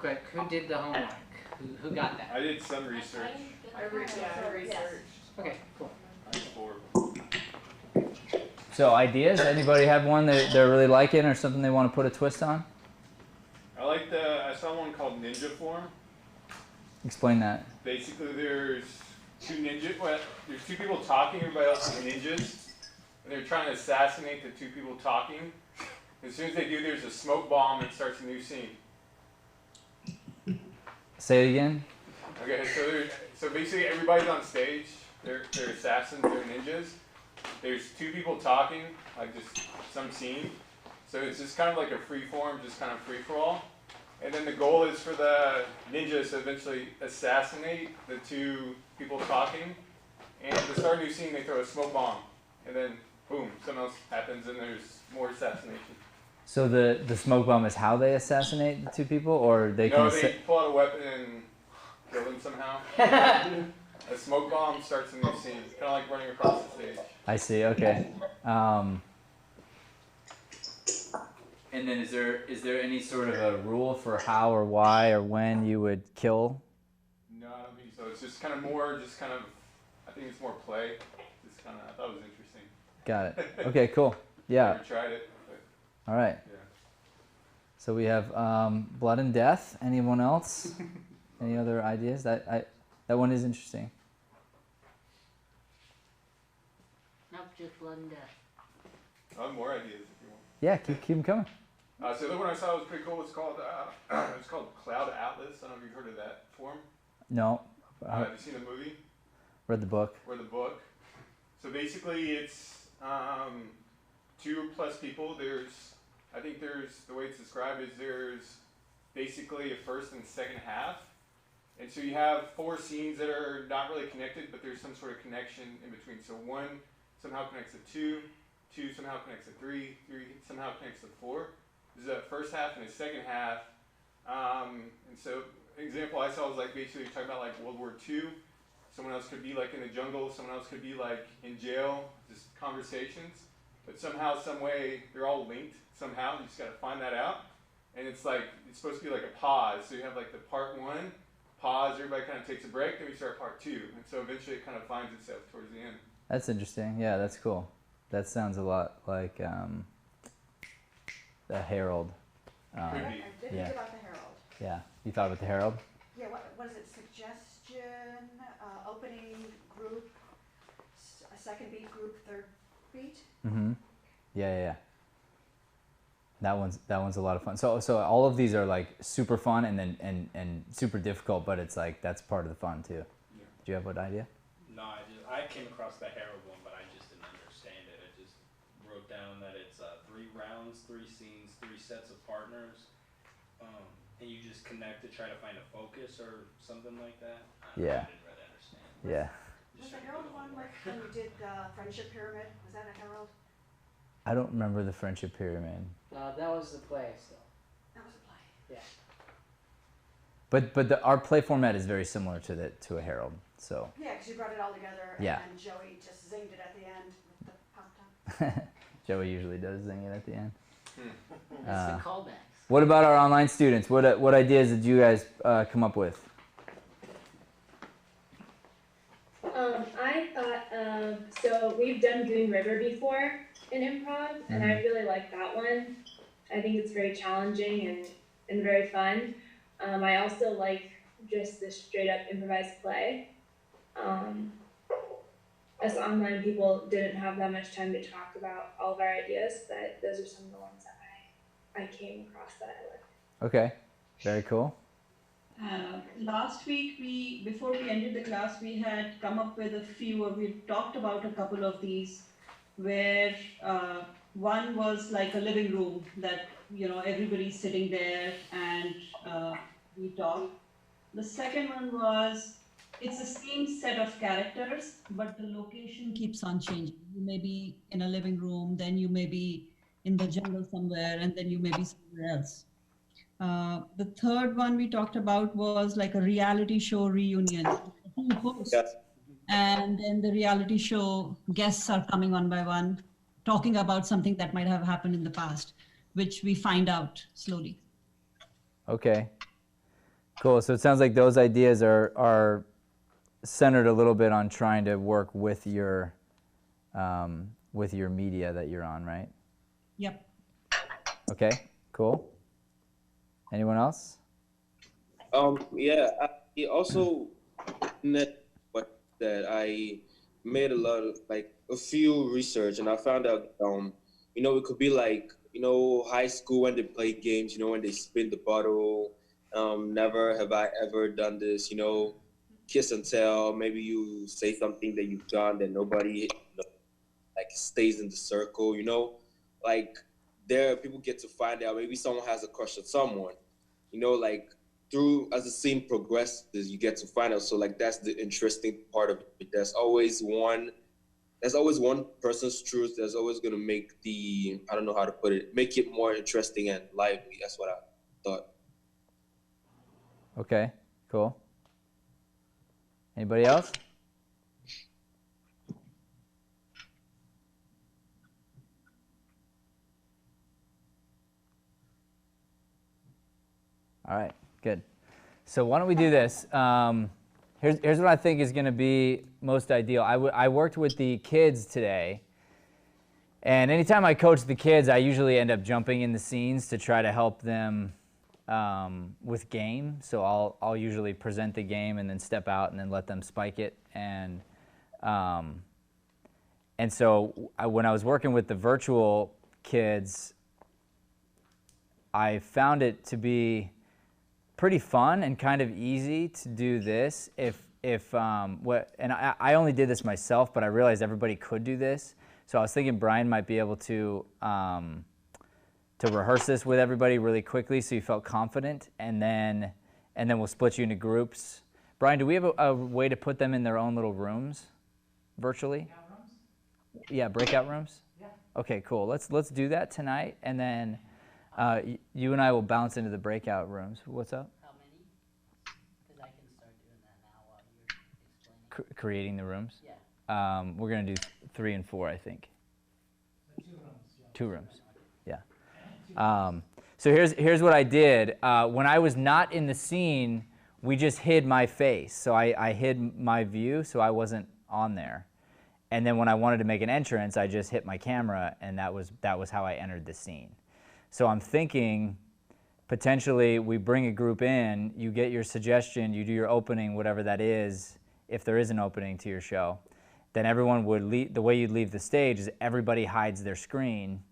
Quick, who did the homework? Who got that? I did some research. I researched. Okay, cool. I did 4. So ideas? Anybody have one that they're really liking or something they want to put a twist on? I saw one called ninja form. Explain that. Basically, there's there's two people talking, everybody else is ninjas, and they're trying to assassinate the 2 people talking. As soon as they do, there's a smoke bomb and starts a new scene. Say it again. Okay, so basically everybody's on stage. They're assassins, they're ninjas. There's 2 people talking, like just some scene. So it's just kind of like a free form, just kind of free for all. And then the goal is for the ninjas to eventually assassinate the 2 people talking. And to start a new scene, they throw a smoke bomb. And then, boom, something else happens and there's more assassination. So the smoke bomb is how they assassinate the 2 people, or they can... No, they pull out a weapon and kill them somehow. A smoke bomb starts a new scene, kind of like running across the stage. I see, okay. And then is there any sort of a rule for how or why or when you would kill? No, I don't think so. It's just kind of I think it's more play. Just kind of, I thought it was interesting. Got it. Okay, cool. Yeah. Never tried it, but All right. yeah. So we have blood and death. Anyone else? Any other ideas? That one is interesting. Nope, just blood and death. I have more ideas if you want. Yeah, keep them coming. So the other one I saw was pretty cool. It's called Cloud Atlas. I don't know if you've heard of that form. No. Have you seen the movie? Read the book. Or the book. So basically it's 2 plus people. The way it's described is there's basically a first and second half. And so you have 4 scenes that are not really connected, but there's some sort of connection in between. So 1 somehow connects to 2, 2 somehow connects to 3, 3 somehow connects to 4. This is a first half and a second half. And so an example I saw was like basically talking about like World War II. Someone else could be like in the jungle, someone else could be like in jail, just conversations. But somehow, some way, they're all linked somehow. You just got to find that out. And it's supposed to be like a pause. So you have like the part 1, pause, everybody kind of takes a break, then we start part 2. And so eventually it kind of finds itself towards the end. That's interesting. Yeah, that's cool. That sounds a lot like the Herald. I did think about the Herald. Yeah. You thought about the Herald? Yeah, what is it? Suggestion, opening group, a second beat group, third beat? Mm-hmm. Yeah. That one's a lot of fun. So all of these are like super fun and then and super difficult, but it's like that's part of the fun too. Yeah. Do you have an idea? No, I came across the Herald one, but I just didn't understand it. I just wrote down that it's 3 rounds, 3 scenes, 3 sets of partners, and you just connect to try to find a focus or something like that. Yeah. I didn't really understand. Yeah. Was the Herald one like when you did the Friendship Pyramid? Was that a Herald? I don't remember the Friendship Pyramid. That was the play still. That was a play. Yeah. But our play format is very similar to a Herald. So. Yeah, because you brought it all together, Yeah. and Joey just zinged it at the end with the pop top. Joey usually does zing it at the end. That's the callbacks. What about our online students? What ideas did you guys come up with? I thought so we've done Goon River before in improv, and I really like that one. I think it's very challenging and very fun. I also like just the straight up improvised play. Us online people didn't have that much time to talk about all of our ideas, but those are some of the ones that I came across that I liked. Okay, very cool. Last week, before we ended the class, we had come up with a few, or we talked about a couple of these, where one was like a living room that, everybody's sitting there and we talk. The second one was, it's the same set of characters, but the location keeps on changing. You may be in a living room, then you may be in the jungle somewhere, and then you may be somewhere else. The third one we talked about was like a reality show reunion. Yes. And then the reality show guests are coming one by one, talking about something that might have happened in the past, which we find out slowly. Okay. Cool. So it sounds like those ideas are centered a little bit on trying to work with your media that you're on, right? Yep. Okay. Cool. Anyone else? Yeah, I also what that I made a lot of like a few research, and I found out it could be like high school when they play games, when they spin the bottle. Never have I ever done this, kiss and tell. Maybe you say something that you've done that nobody like stays in the circle, like there people get to find out maybe someone has a crush on someone, like through as the scene progresses you get to find out. So like that's the interesting part of it. There's always one person's truth that's always going to make I don't know how to put it, make it more interesting and lively. That's what I thought. Okay, cool. Anybody else? All right, good. So why don't we do this? Here's what I think is going to be most ideal. I worked with the kids today, and anytime I coach the kids, I usually end up jumping in the scenes to try to help them with game. So I'll usually present the game and then step out and then let them spike it. And so when I was working with the virtual kids, I found it to be pretty fun and kind of easy to do this. I only did this myself, but I realized everybody could do this. So I was thinking Brian might be able to rehearse this with everybody really quickly, so you felt confident, and then we'll split you into groups. Brian, do we have a way to put them in their own little rooms, virtually? Breakout rooms? Yeah, breakout rooms. Yeah. Okay, cool. Let's do that tonight, and then you and I will bounce into the breakout rooms. What's up? How many? Because I can start doing that now while you're explaining. Creating the rooms. Yeah. We're gonna do 3 and 4, I think. 2 rooms. Yeah. So here's what I did. When I was not in the scene, we just hid my face. So I hid my view, so I wasn't on there. And then when I wanted to make an entrance, I just hit my camera, and that was how I entered the scene. So I'm thinking potentially we bring a group in, you get your suggestion, you do your opening, whatever that is, if there is an opening to your show. Then everyone would leave. The way you'd leave the stage is everybody hides their screen,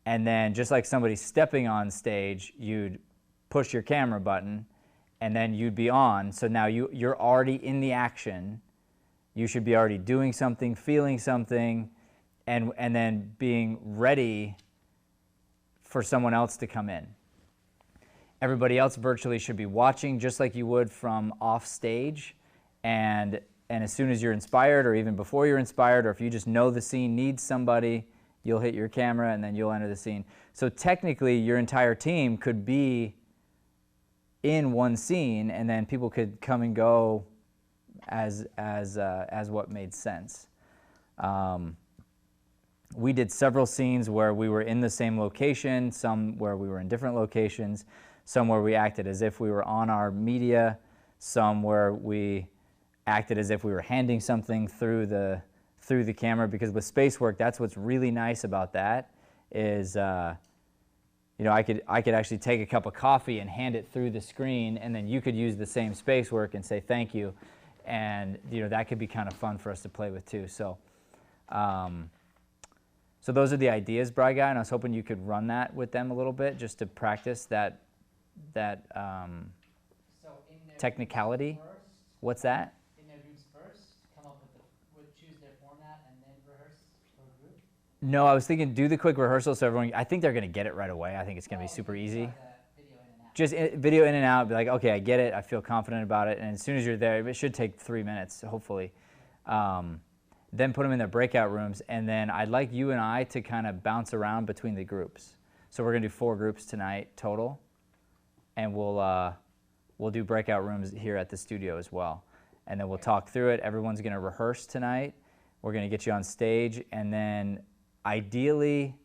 and then just like somebody stepping on stage, you'd push your camera button, and then you'd be on. So now you're already in the action. You should be already doing something, feeling something, and then being ready for someone else to come in. Everybody else virtually should be watching just like you would from off stage, and as soon as you're inspired, or even before you're inspired, or if you just know the scene needs somebody, you'll hit your camera and then you'll enter the scene. So technically your entire team could be in one scene, and then people could come and go as what made sense. We did several scenes where we were in the same location, some where we were in different locations, some where we acted as if we were on our media, some where we acted as if we were handing something through the camera, because with space work, that's what's really nice about that is, I could actually take a cup of coffee and hand it through the screen, and then you could use the same space work and say thank you, and that could be kind of fun for us to play with too. So those are the ideas, Bri Guy, and I was hoping you could run that with them a little bit just to practice that technicality. What's that? In their groups first, come up with choose their format and then rehearse for a group? No, I was thinking do the quick rehearsal so everyone, I think they're going to get it right away. I think it's going to be super easy. Video in and out. Just video in and out, be like, okay, I get it, I feel confident about it, and as soon as you're there, it should take 3 minutes, hopefully. Then put them in their breakout rooms, and then I'd like you and I to kind of bounce around between the groups. So we're going to do 4 groups tonight total, and we'll do breakout rooms here at the studio as well. And then we'll talk through it. Everyone's going to rehearse tonight. We're going to get you on stage, and then ideally,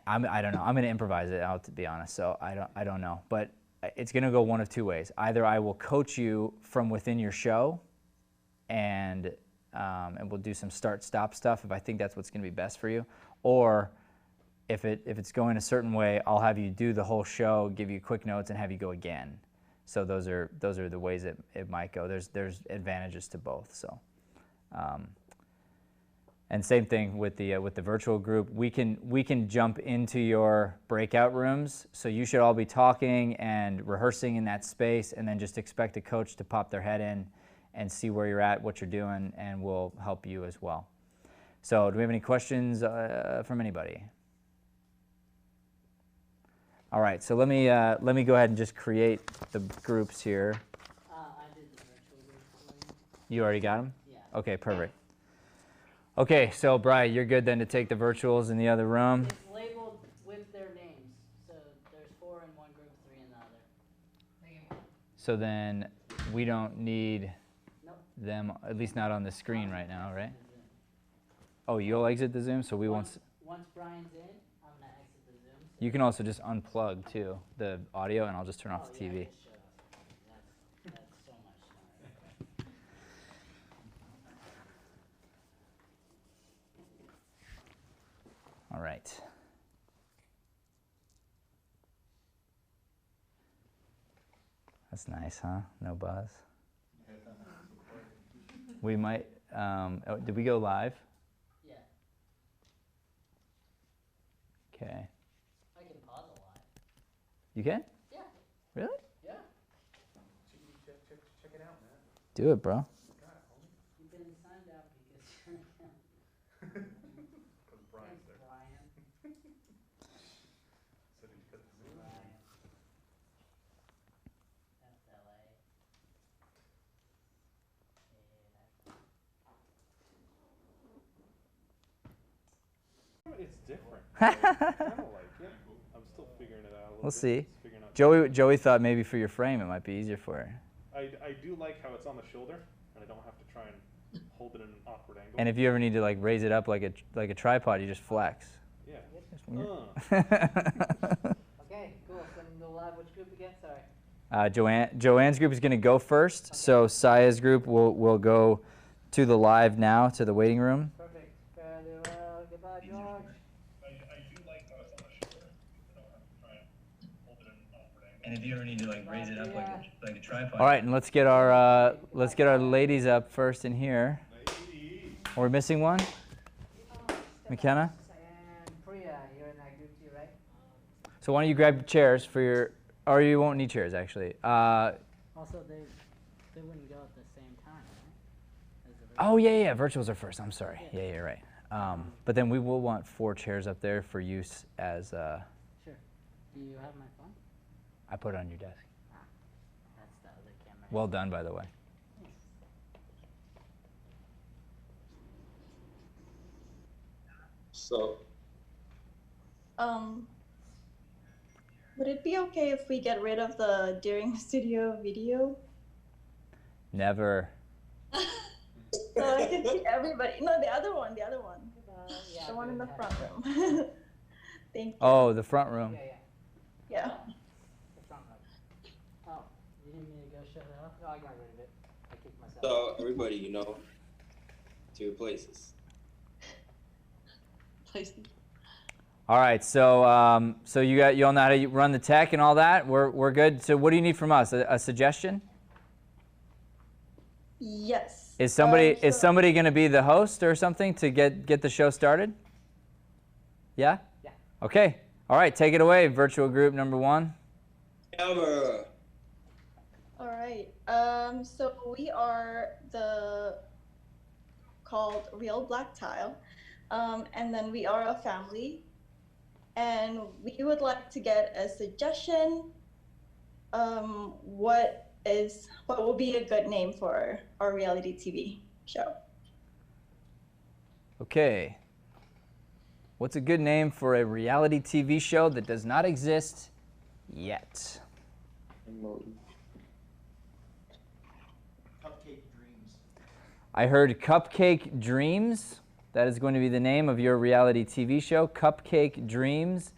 I don't know. I'm going to improvise it out, to be honest. So I don't know. But it's going to go one of two ways. Either I will coach you from within your show, and we'll do some start-stop stuff if I think that's what's going to be best for you. Or if it's going a certain way, I'll have you do the whole show, give you quick notes, and have you go again. So those are the ways it might go. There's advantages to both. So. And same thing with the virtual group. We can jump into your breakout rooms. So you should all be talking and rehearsing in that space, and then just expect a coach to pop their head in and see where you're at, what you're doing, and we'll help you as well. So do we have any questions from anybody? All right. So let me go ahead and just create the groups here. I did the virtual group for You already got them? you. Yeah. Okay. Perfect. Okay, so Bri, you're good then to take the virtuals in the other room. It's labeled with their names. So there's 4 in one group, 3 in the other. So then we don't need Nope. them, at least not on the screen right now, right? Oh, you'll exit the Zoom, so we won't. Once Brian's in, I'm gonna exit the Zoom. You can also just unplug too the audio, and I'll just turn off the TV. Just shut off. That's so much smarter. All right. That's nice, huh? No buzz. We might. Did we go live? Yeah. Okay. I can pause a lot. You can? Yeah. Really? Yeah. Check it out, man. Do it, bro. You've been signed out because Because Brian's there. Brian. So did you cut the Zoom? Brian. That's LA. It's different. I kind of like it. I'm still figuring it out a little We'll bit. see. Just figuring out- Joey thought maybe for your frame it might be easier for her. I do like how it's on the shoulder, and I don't have to try and hold it in an awkward angle. And if you ever need to like raise it up like a tripod, you just flex. Yeah. Okay, cool. So I'm gonna go live. Which group again? Sorry. Joanne's group is going to go first, so Saya's group will go to the live now, to the waiting room. Perfect. Fairly well. Goodbye, George. I do like how it's on the shoulder. I don't have to try and hold it in an awkward angle. And if you ever need to like raise it up Yeah. like a tripod. All right, and let's get our ladies up first in here. Are we missing one? McKenna? And Priya, you're in that group too, right? So why don't you grab chairs for your, or you won't need chairs actually. Also, they wouldn't go at the same time, right? As the Oh yeah, virtuals are first. I'm sorry. Yeah, you're right. But then we will want 4 chairs up there for use as. Sure. Do you have my phone? I put it on your desk. That's the other camera. Well done, by the way. So, Would it be okay if we get rid of the during studio video? Never. So I can see everybody. No, the other one. Yeah, The one in the good. front room. Thank you. Oh, the front room. Yeah. Yeah. The front row. Oh, you need me to go shut it off? No, I got rid of it. I kicked myself. so everybody, to your places. All right, so you all know how to run the tech and all that. We're good. So what do you need from us? A suggestion? Yes. Is somebody going to be the host or something to get the show started? Yeah? Yeah. Okay. All right, take it away, virtual group number 1. Camera. All right. So we are called Real Black Tile, and then we are a family, and we would like to get a suggestion. What will be a good name for our reality TV show? Okay. What's a good name for a reality TV show that does not exist yet? Cupcake Dreams. I heard Cupcake Dreams. That is going to be the name of your reality TV show, Cupcake Dreams.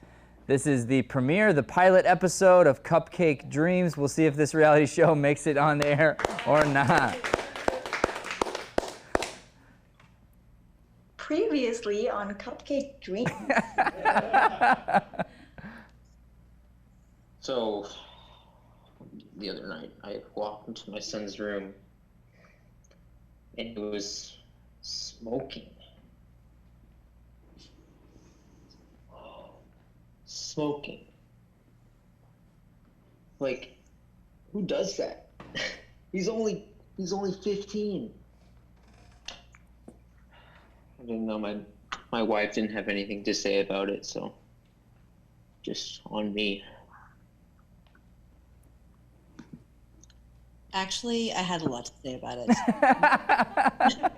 This is the premiere, the pilot episode of Cupcake Dreams. We'll see if this reality show makes it on the air or not. Previously on Cupcake Dreams. So, the other night, I walked into my son's room, and he was smoking. Smoking. Like, who does that? He's only 15. I didn't know my wife didn't have anything to say about it, so just on me. Actually, I had a lot to say about it.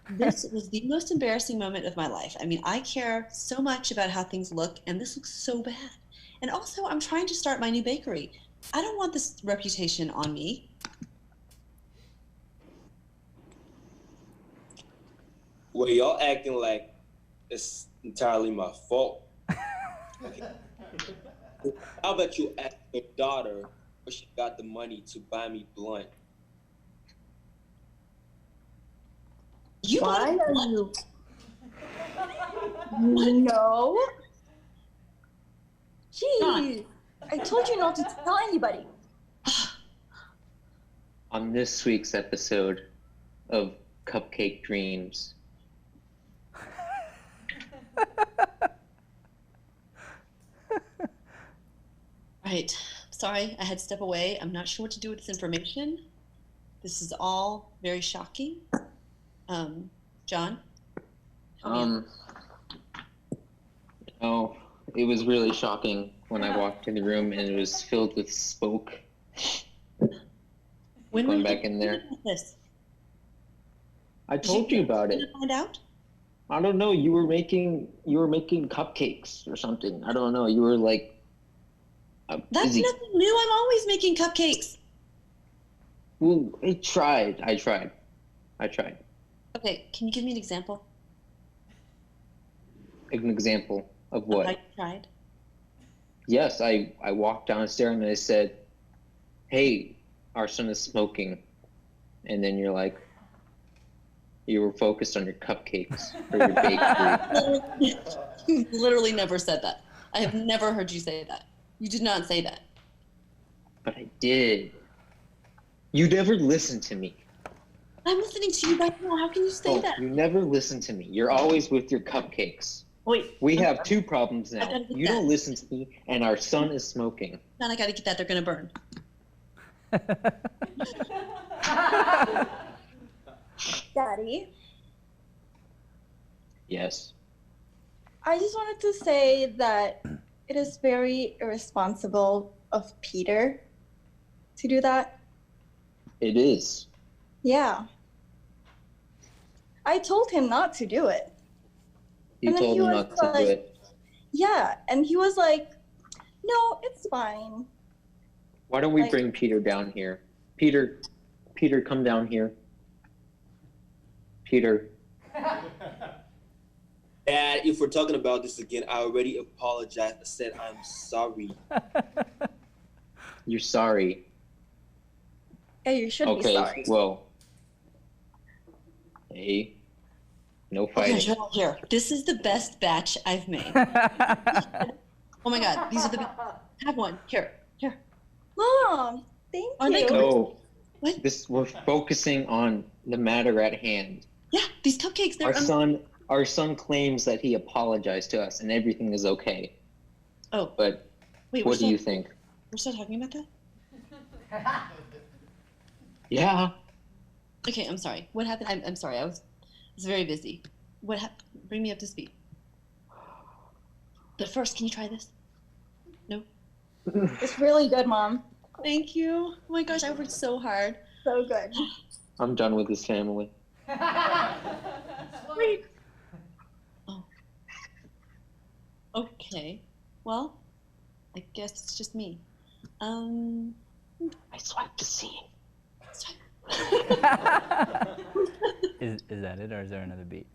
This was the most embarrassing moment of my life. I mean, I care so much about how things look, and this looks so bad. And also, I'm trying to start my new bakery. I don't want this reputation on me. Well, y'all acting like it's entirely my fault. Okay. How about you ask your daughter where she got the money to buy me blunt? Why are you? No. Jeez. I told you not to tell anybody. On this week's episode of Cupcake Dreams. Right. Sorry, I had to step away. I'm not sure what to do with this information. This is all very shocking. John? No, it was really shocking when I walked in the room and it was filled with smoke. When Going were back you in there. about this? I told you about it. Did you find out? I don't know. You were making cupcakes or something. I don't know. You were like. That's busy. nothing new. I'm always making cupcakes. Well, I tried. Okay, can you give me an example? An example of Of what? how you tried? Yes, I walked downstairs and I said, "Hey, our son is smoking," and then you're like, you were focused on your cupcakes or your bakery. You literally never said that. I have never heard you say that. You did not say that. But I did. You never listened to me. I'm listening to you right now. How can you say that? You never listen to me. You're always with your cupcakes. Wait. We have two problems I now. gotta get You that. don't listen to me, and our son is smoking. Now I gotta get that. They're gonna burn. Daddy, Yes. I just wanted to say that it is very irresponsible of Peter to do that. It is. Yeah. I told him not to do it. You And then told he him was not to like- do it. Yeah, and he was like, no, it's fine. Why don't we like- bring Peter down here? Peter, come down here. Peter. Dad, if we're talking about this again, I already apologized. I said I'm sorry. You're sorry. Yeah, you should be Okay, sorry. well. Hey. No fighting. Okay, here. This is the best batch I've made. Oh my god, these are the best. Have one. Here. Mom, thank Are they you. good? No. What? We're focusing on the matter at hand. Yeah, these cupcakes, they're Our son claims that he apologized to us and everything is okay. Oh. But Wait, what do you think? We're still talking about that? Yeah. Okay, I'm sorry. What happened? I'm sorry. I was very busy. What happened? Bring me up to speed. But first, can you try this? No? It's really good, Mom. Thank you. Oh my gosh, I worked so hard. So good. I'm done with this family. Wait. Oh. Okay. Well, I guess it's just me. I swiped to see. Is that it, or is there another beat?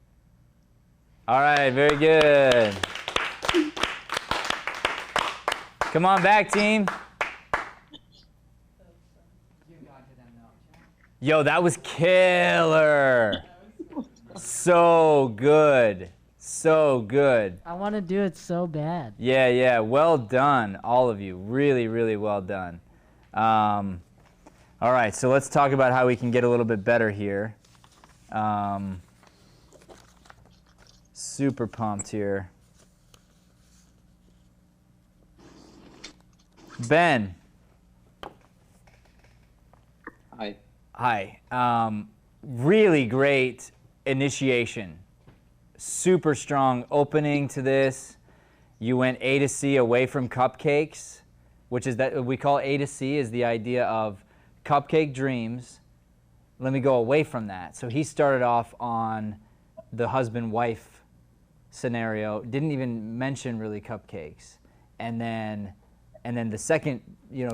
All right, very good. Come on back, team. Yo, that was killer. So good. So good. I want to do it so bad. Yeah, yeah. Well done, all of you. Really, really well done. All right, so let's talk about how we can get a little bit better here. Super pumped here. Ben. Hi. Hi. Really great initiation. Super strong opening to this. You went A to C away from cupcakes, which is that we call A to C is the idea of cupcake dreams. Let me go away from that. So he started off on the husband-wife scenario, didn't even mention really cupcakes. And then the second,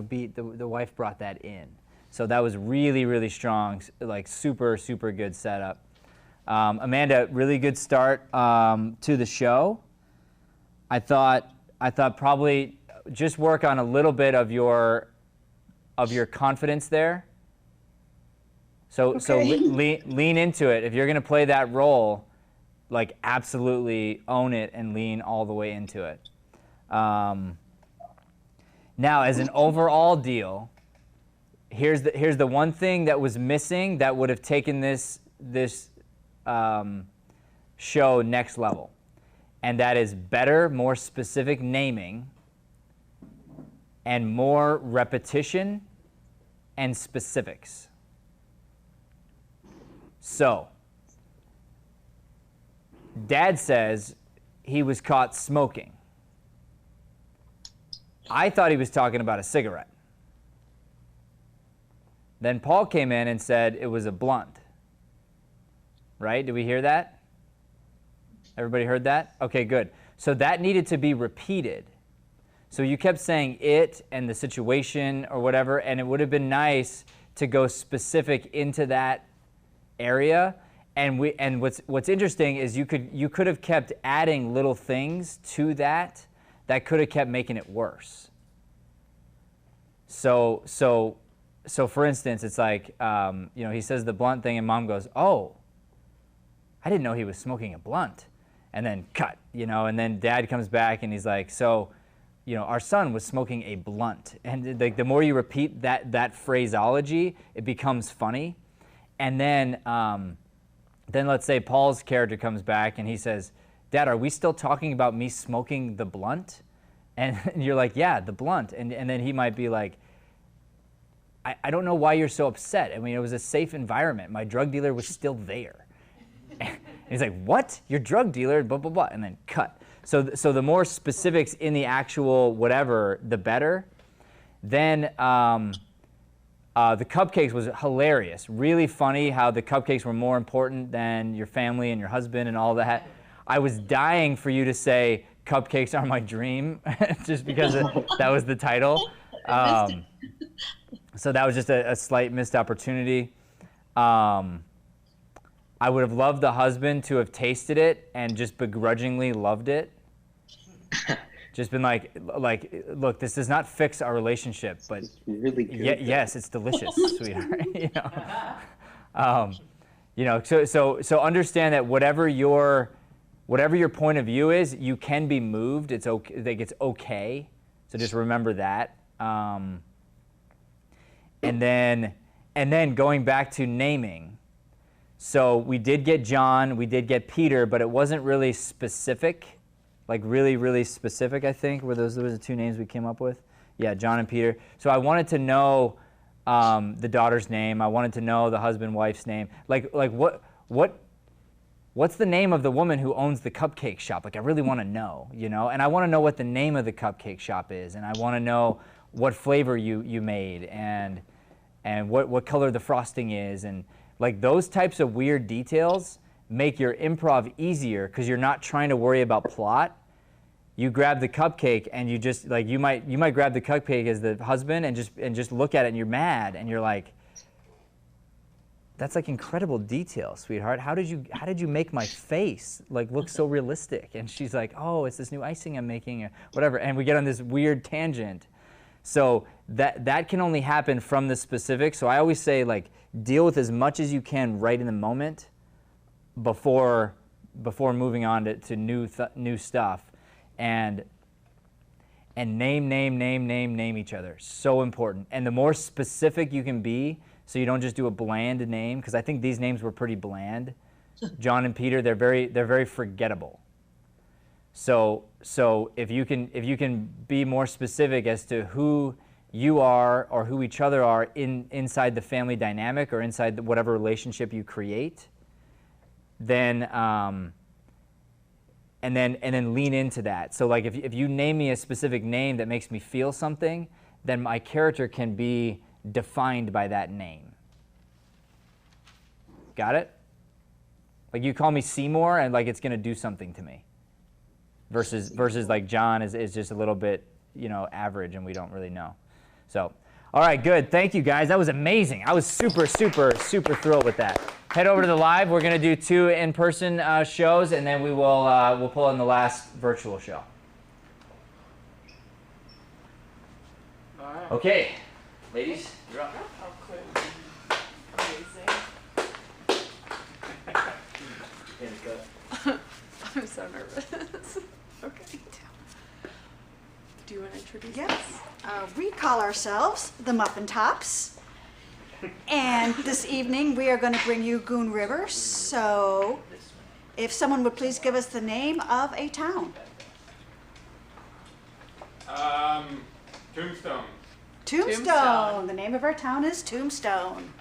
beat, the wife brought that in. So that was really, really strong, like super, super good setup. Amanda, really good start to the show. I thought probably just work on a little bit of your confidence there. So lean into it. If you're gonna play that role, like absolutely own it and lean all the way into it. Now, as an overall deal, here's the one thing that was missing that would have taken this show next level, and that is better, more specific naming, and more repetition and specifics. So, Dad says he was caught smoking. I thought he was talking about a cigarette. Then Paul came in and said it was a blunt. Right? Did we hear that? Everybody heard that? Okay, good. So that needed to be repeated. So you kept saying it and the situation or whatever, and it would have been nice to go specific into that area. And what's interesting is you could have kept adding little things to that could have kept making it worse. So for instance, it's like he says the blunt thing, and Mom goes, "Oh, I didn't know he was smoking a blunt," and then cut, and then Dad comes back and he's like, "So, our son was smoking a blunt," and like the more you repeat that phraseology, it becomes funny, and then let's say Paul's character comes back and he says, "Dad, are we still talking about me smoking the blunt?" And you're like, "Yeah, the blunt," and then he might be like, I don't know why you're so upset. I mean, it was a safe environment. My drug dealer was still there." And he's like, "What? Your drug dealer, blah, blah, blah," and then cut. So the more specifics in the actual whatever, the better. Then the cupcakes was hilarious. Really funny how the cupcakes were more important than your family and your husband and all that. I was dying for you to say, "Cupcakes are my dream," just because that was the title. So that was just a slight missed opportunity. I would have loved the husband to have tasted it and just begrudgingly loved it. Just been like, look, this does not fix our relationship, but it's really good. Yes, it's delicious, sweetheart. So understand that whatever your point of view is, you can be moved. It's okay. Like it's okay. So just remember that. And then going back to naming. So we did get John, we did get Peter, but it wasn't really specific, like really, really specific, I think. Were those the two names we came up with? Yeah, John and Peter. So I wanted to know the daughter's name. I wanted to know the husband-wife's name. Like what's the name of the woman who owns the cupcake shop? Like I really want to know, And I want to know what the name of the cupcake shop is, and I want to know what flavor you made, and what color the frosting is, and like those types of weird details make your improv easier because you're not trying to worry about plot. You grab the cupcake and you just like you might grab the cupcake as the husband and just look at it and you're mad and you're like, that's like incredible detail, sweetheart. How did you make my face like look so realistic? And she's like, oh, it's this new icing I'm making, or whatever. And we get on this weird tangent. So that can only happen from the specific. So I always say, like, deal with as much as you can right in the moment before moving on to new stuff, and name each other. So important. And the more specific you can be, so you don't just do a bland name, because I think these names were pretty bland. John and Peter, they're very forgettable. So if you can be more specific as to who you are or who each other are inside the family dynamic or inside whatever relationship you create, then and then lean into that. So like if you name me a specific name that makes me feel something, then my character can be defined by that name. Got it? Like you call me Seymour and like it's gonna do something to me. Versus like John is just a little bit, average and we don't really know. So, all right, good. Thank you guys. That was amazing. I was super thrilled with that. Head over to the live. We're gonna do 2 in-person shows, and then we'll pull in the last virtual show. All right. Okay, ladies, you're up. I'm so nervous. Okay. Do you want to introduce Yes. us? We call ourselves the Muffin Tops. And this evening we are going to bring you Goon River. So if someone would please give us the name of a town. Tombstone. Tombstone. The name of our town is Tombstone.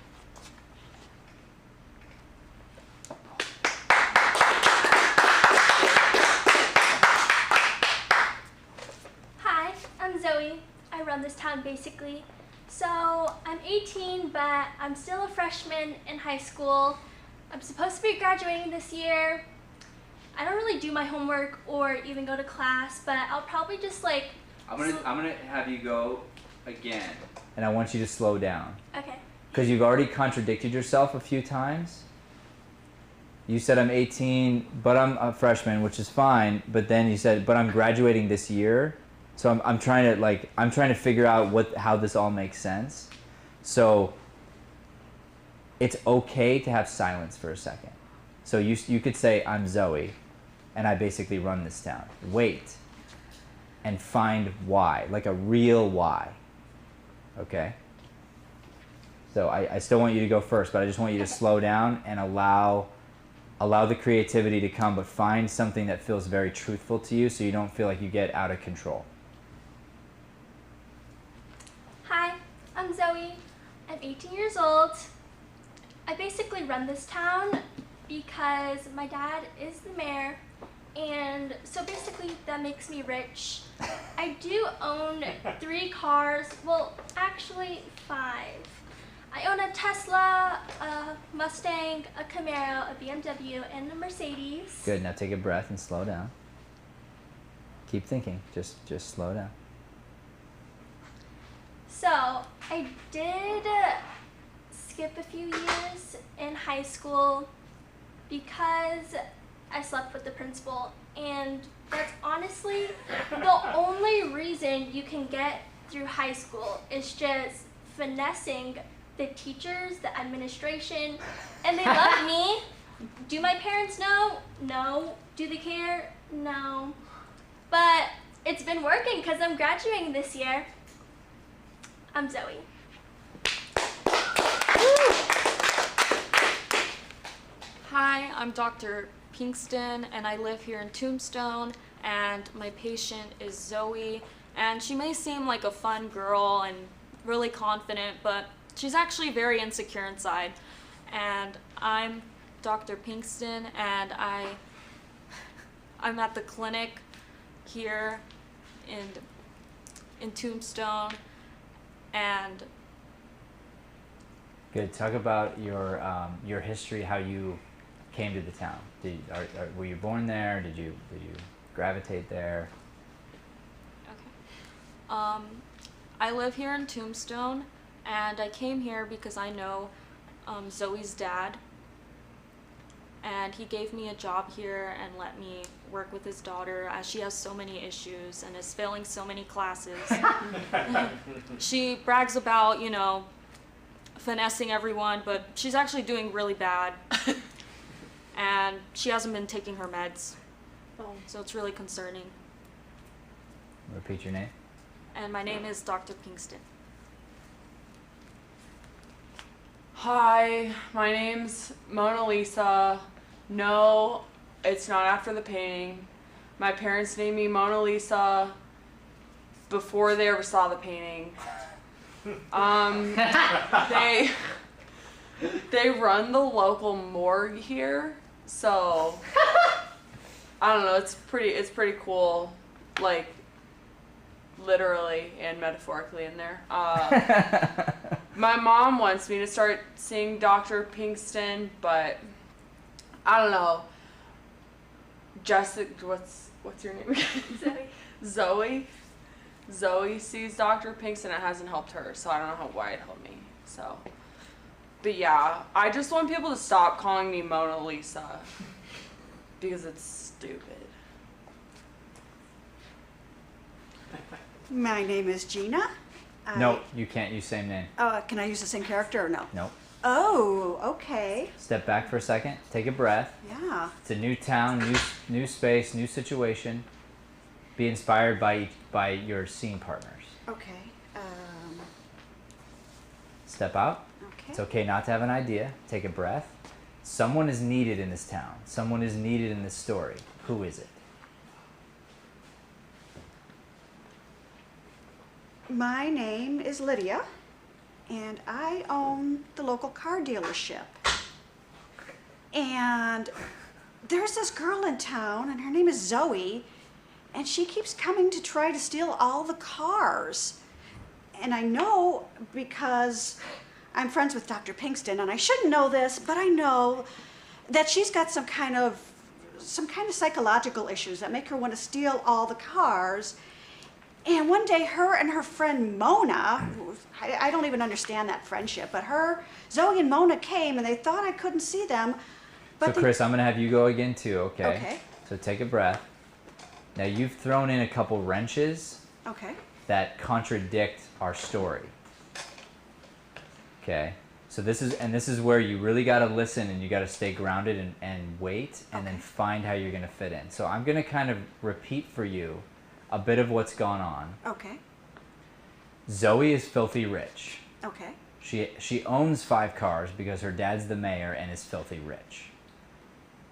Hi, I'm Zoe. I run this town basically. So I'm 18, but I'm still a freshman in high school. I'm supposed to be graduating this year. I don't really do my homework or even go to class, but I'll probably just like... I'm gonna have you go again, and I want you to slow down. Okay. Because you've already contradicted yourself a few times. You said I'm 18, but I'm a freshman, which is fine. But then you said, but I'm graduating this year. So I'm trying to figure out how this all makes sense. So it's okay to have silence for a second. So you could say, I'm Zoe, and I basically run this town. Wait, and find why, like a real why. Okay? So I still want you to go first, but I just want you to slow down and allow the creativity to come, but find something that feels very truthful to you so you don't feel like you get out of control. Hi, I'm Zoe. I'm 18 years old. I basically run this town because my dad is the mayor, and so basically that makes me rich. I do own 3 cars, well actually 5. I own a Tesla, a Mustang, a Camaro, a BMW, and a Mercedes. Good, now take a breath and slow down. Keep thinking, just slow down. So, I did skip a few years in high school because I slept with the principal, and that's honestly the only reason you can get through high school is just finessing the teachers, the administration, and they love me. Do my parents know? No. Do they care? No. But it's been working because I'm graduating this year. I'm Zoe. Hi, I'm Dr. Pinkston, and I live here in Tombstone, and my patient is Zoe, and she may seem like a fun girl and really confident, but she's actually very insecure inside. And I'm Dr. Pinkston, and I'm at the clinic here in Tombstone, and Good. Talk about your history, how you came to the town. Were you born there? Did you gravitate there? okay. I live here in Tombstone, and I came here because I know Zoe's dad. And he gave me a job here and let me work with his daughter as she has so many issues and is failing so many classes. She brags about, you know, finessing everyone, but she's actually doing really bad. And she hasn't been taking her meds. So it's really concerning. Repeat your name. And my name is Dr. Pinkston. Hi, my name's Mona Lisa. No, it's not after the painting. My parents named me Mona Lisa before they ever saw the painting. They run the local morgue here, so I don't know. It's pretty cool, like literally and metaphorically in there. My mom wants me to start seeing Dr. Pinkston, but I don't know. Jessica, what's your name again? Zoe. Zoe sees Dr. Pinkston. It hasn't helped her, so I don't know why it helped me. So, but yeah, I just want people to stop calling me Mona Lisa because it's stupid. My name is Gina. No, you can't use same name. Can I use the same character or no? No. Oh, okay. Step back for a second. Take a breath. Yeah. It's a new town, new space, new situation. Be inspired by your scene partners. Okay. Step out. Okay. It's okay not to have an idea. Take a breath. Someone is needed in this town. Someone is needed in this story. Who is it? My name is Lydia, and I own the local car dealership. And there's this girl in town, and her name is Zoe, and she keeps coming to try to steal all the cars. And I know because I'm friends with Dr. Pinkston, and I shouldn't know this, but I know that she's got some kind of psychological issues that make her want to steal all the cars. And one day, her and her friend Mona, I don't even understand that friendship, but Zoe and Mona came, and they thought I couldn't see them. But So Chris, I'm gonna have you go again too, okay? Okay. So take a breath. Now you've thrown in a couple wrenches Okay. that contradict our story. Okay? So this is where you really gotta listen and you gotta stay grounded and wait and then find how you're gonna fit in. So I'm gonna kind of repeat for you a bit of what's gone on. Okay. Zoe is filthy rich. Okay. She owns 5 cars because her dad's the mayor and is filthy rich.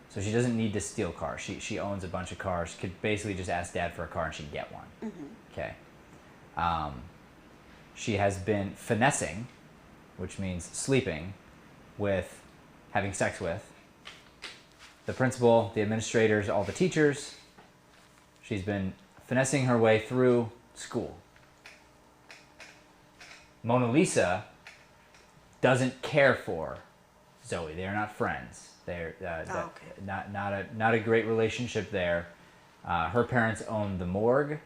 So she doesn't need to steal cars. She owns a bunch of cars. Could basically just ask dad for a car and she'd get one. Mm-hmm. Okay. She has been finessing, which means sleeping with, having sex with, the principal, the administrators, all the teachers. She's been finessing her way through school. Mona Lisa doesn't care for Zoe. They are not friends. They're not a great relationship there. Her parents own the morgue,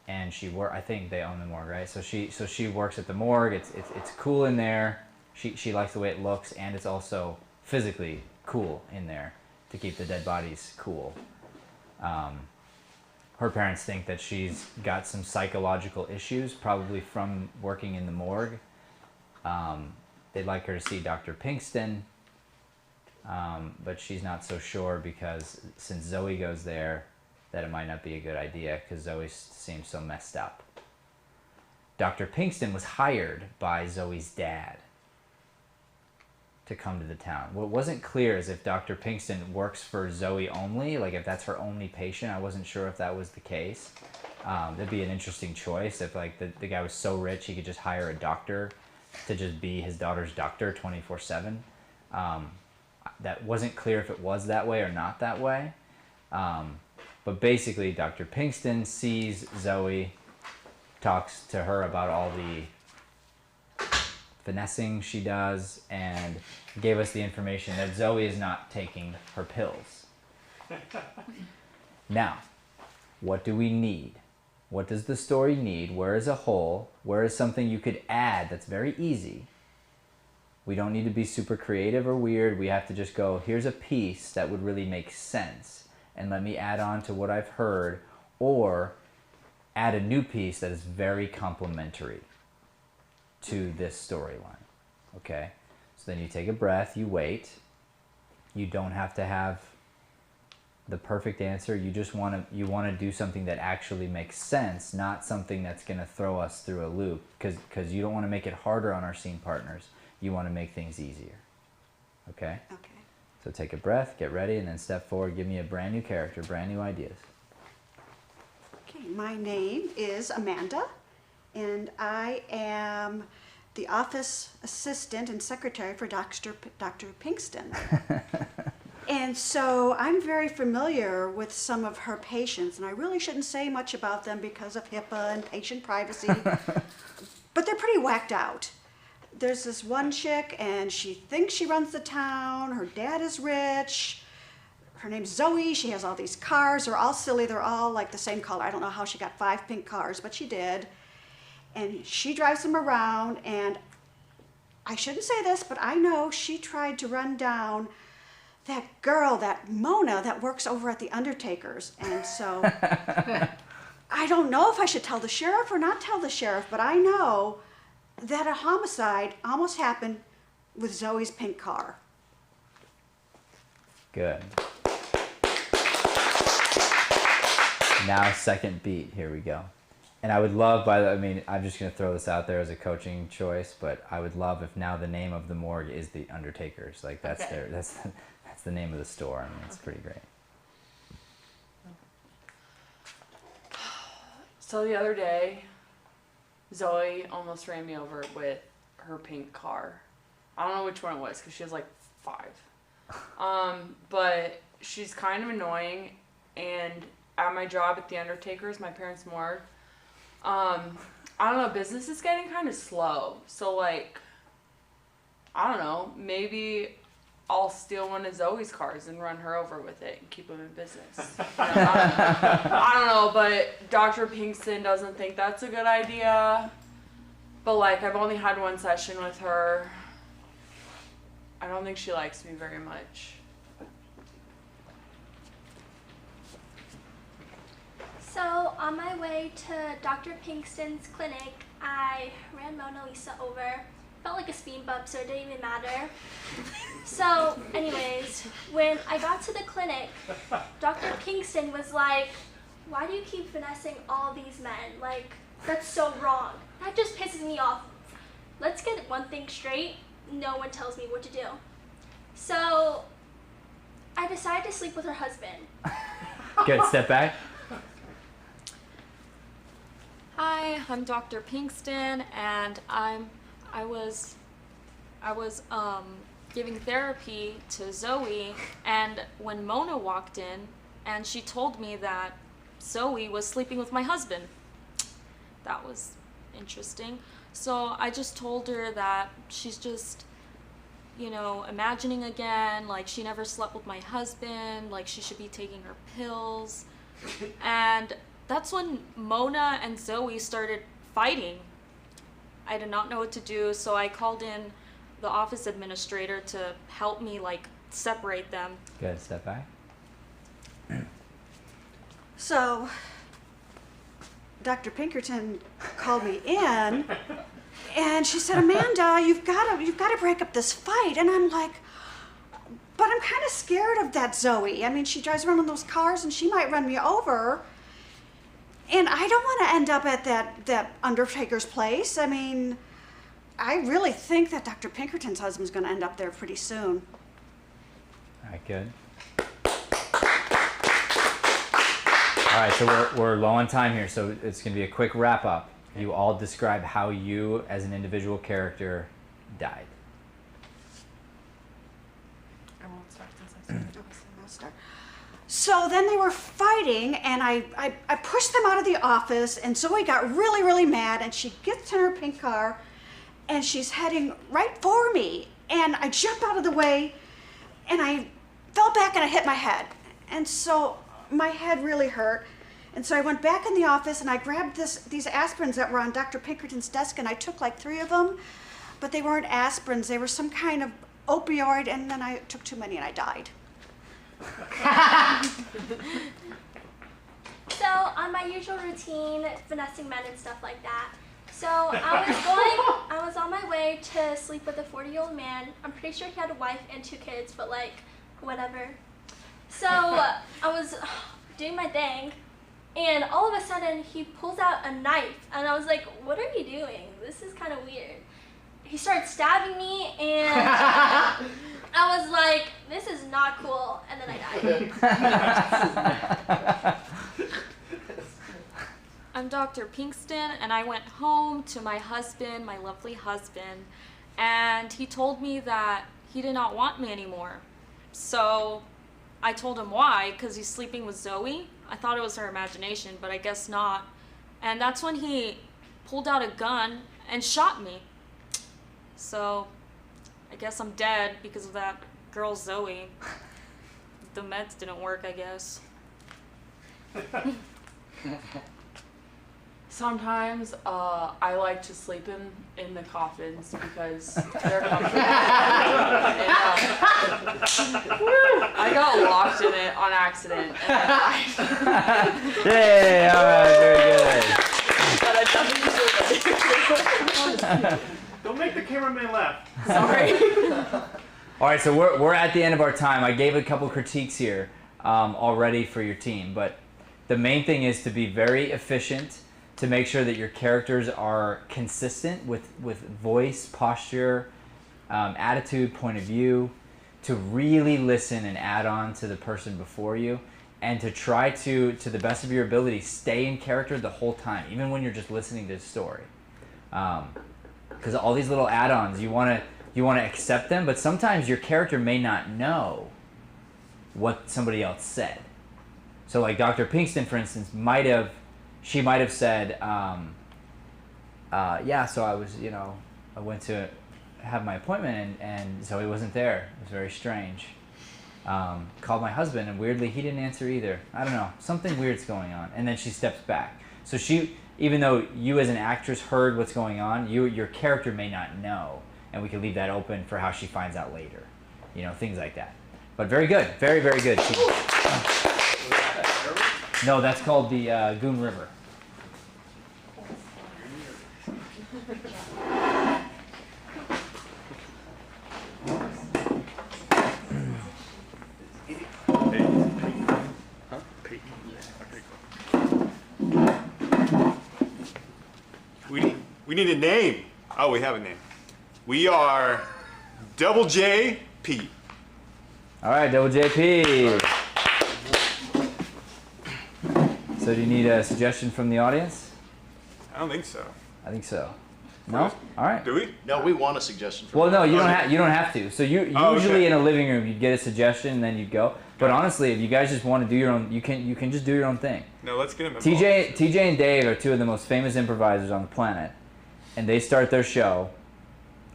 and I think they own the morgue, right? So she works at the morgue. It's cool in there. She likes the way it looks, and it's also physically cool in there to keep the dead bodies cool. Her parents think that she's got some psychological issues, probably from working in the morgue. They'd like her to see Dr. Pinkston, but she's not so sure because since Zoe goes there, that it might not be a good idea because Zoe seems so messed up. Dr. Pinkston was hired by Zoe's dad to come to the town. What wasn't clear is if Dr. Pinkston works for Zoe only, like if that's her only patient. I wasn't sure if that was the case. That'd be an interesting choice if like the guy was so rich he could just hire a doctor to just be his daughter's doctor 24/7. That wasn't clear if it was that way or not that way. But basically Dr. Pinkston sees Zoe, talks to her about all the finessing she does, and gave us the information that Zoe is not taking her pills. Now, what do we need? What does the story need? Where is a hole? Where is something you could add that's very easy We don't need to be super creative or weird. We have to just go, here's a piece that would really make sense, and let me add on to what I've heard, or add a new piece that is very complementary to this storyline. Okay? So then you take a breath, you wait. You don't have to have the perfect answer. You just want to do something that actually makes sense, not something that's going to throw us through a loop, because you don't want to make it harder on our scene partners. You want to make things easier. Okay? Okay. So take a breath, get ready, and then step forward. Give me a brand new character, brand new ideas. Okay, my name is Amanda, and I am the office assistant and secretary for Dr. Pinkston. And so I'm very familiar with some of her patients, and I really shouldn't say much about them because of HIPAA and patient privacy, but they're pretty whacked out. There's this one chick, and she thinks she runs the town. Her dad is rich. Her name's Zoe. She has all these cars. They're all silly. They're all like the same color. I don't know how she got 5 pink cars, but she did. And she drives them around, and I shouldn't say this, but I know she tried to run down that girl, that Mona, that works over at the Undertaker's. And so I don't know if I should tell the sheriff or not tell the sheriff, but I know that a homicide almost happened with Zoe's pink car. Good. Now second beat, here we go. And I would love, I'm just going to throw this out there as a coaching choice, but I would love if now the name of the morgue is the Undertaker's. Like that's Okay. that's the name of the store. I mean, it's pretty great. So the other day, Zoe almost ran me over with her pink car. I don't know which one it was because she has like 5. But she's kind of annoying, and at my job at the Undertaker's, my parents' morgue, I don't know, business is getting kind of slow. So like, I don't know, maybe I'll steal one of Zoe's cars and run her over with it and keep them in business. You know, I don't know, but Dr. Pinkston doesn't think that's a good idea. But like, I've only had 1 session with her. I don't think she likes me very much. So on my way to Dr. Pinkston's clinic, I ran Mona Lisa over. Felt like a speed bump, so it didn't even matter. So anyways, when I got to the clinic, Dr. Pinkston was like, "Why do you keep finessing all these men? Like, that's so wrong. That just pisses me off. Let's get one thing straight. No one tells me what to do." So I decided to sleep with her husband. Good, step back. Hi, I'm Dr. Pinkston, and I was giving therapy to Zoe, and when Mona walked in, and she told me that Zoe was sleeping with my husband. That was interesting. So I just told her that she's just, you know, imagining again, like she never slept with my husband, like she should be taking her pills. And that's when Mona and Zoe started fighting. I did not know what to do, so I called in the office administrator to help me like separate them. Good, step back. So Dr. Pinkerton called me in, and she said, "Amanda, you've got to break up this fight." And I'm like, "But I'm kind of scared of that Zoe. I mean, she drives around in those cars, and she might run me over. And I don't want to end up at that Undertaker's place. I mean, I really think that Dr. Pinkerton's husband's going to end up there pretty soon." All right, good. All right, so we're low on time here, so it's going to be a quick wrap up. You all describe how you, as an individual character, died. I won't start since I'll start. So then they were fighting, and I pushed them out of the office, and Zoe got really, really mad, and she gets in her pink car, and she's heading right for me. And I jumped out of the way, and I fell back, and I hit my head. And so my head really hurt. And so I went back in the office, and I grabbed these aspirins that were on Dr. Pinkerton's desk, and I took like 3 of them. but they weren't aspirins. They were some kind of opioid, and then I took too many and I died. So on my usual routine, finessing men and stuff like that. So I was on my way to sleep with a 40-year-old man. I'm pretty sure he had a wife and 2 kids, but like, whatever. So I was doing my thing, and all of a sudden he pulls out a knife, and I was like, what are you doing? This is kind of weird. He started stabbing me, and I was like, this is not cool, and then I died. I'm Dr. Pinkston, and I went home to my husband, my lovely husband, and he told me that he did not want me anymore. So I told him why, because he's sleeping with Zoe. I thought it was her imagination, but I guess not. And that's when he pulled out a gun and shot me. So I guess I'm dead because of that girl Zoe. The meds didn't work, I guess. Sometimes I like to sleep in the coffins because they're comfortable. I got locked in it on accident and I died. Yay! All right, very good. But I definitely Don't make the cameraman laugh. Sorry. All right, so we're at the end of our time. I gave a couple critiques here already for your team, but the main thing is to be very efficient, to make sure that your characters are consistent with voice, posture, attitude, point of view, to really listen and add on to the person before you, and to try to the best of your ability, stay in character the whole time, even when you're just listening to the story. Because all these little add-ons, you want to accept them, but sometimes your character may not know what somebody else said. So like Dr. Pinkston, for instance, she might have said, yeah, so I was, I went to have my appointment and Zoe wasn't there. It was very strange. Called my husband and weirdly he didn't answer either. I don't know, something weird's going on. And then she steps back. So even though you as an actress heard what's going on, your character may not know. And we can leave that open for how she finds out later. Things like that. But very good, very, very good. No, that's called the Goon River. We need a name. Oh, we have a name. We are Double JP. All right, Double JP. So do you need a suggestion from the audience? I don't think so. I think so. No? All right. Do we? No, we want a suggestion from Well, no, the you don't have to. So usually okay. in a living room, you'd get a suggestion and then you'd go. But honestly, if you guys just want to do your own, you can just do your own thing. No, let's get him involved. TJ and Dave are two of the most famous improvisers on the planet. And they start their show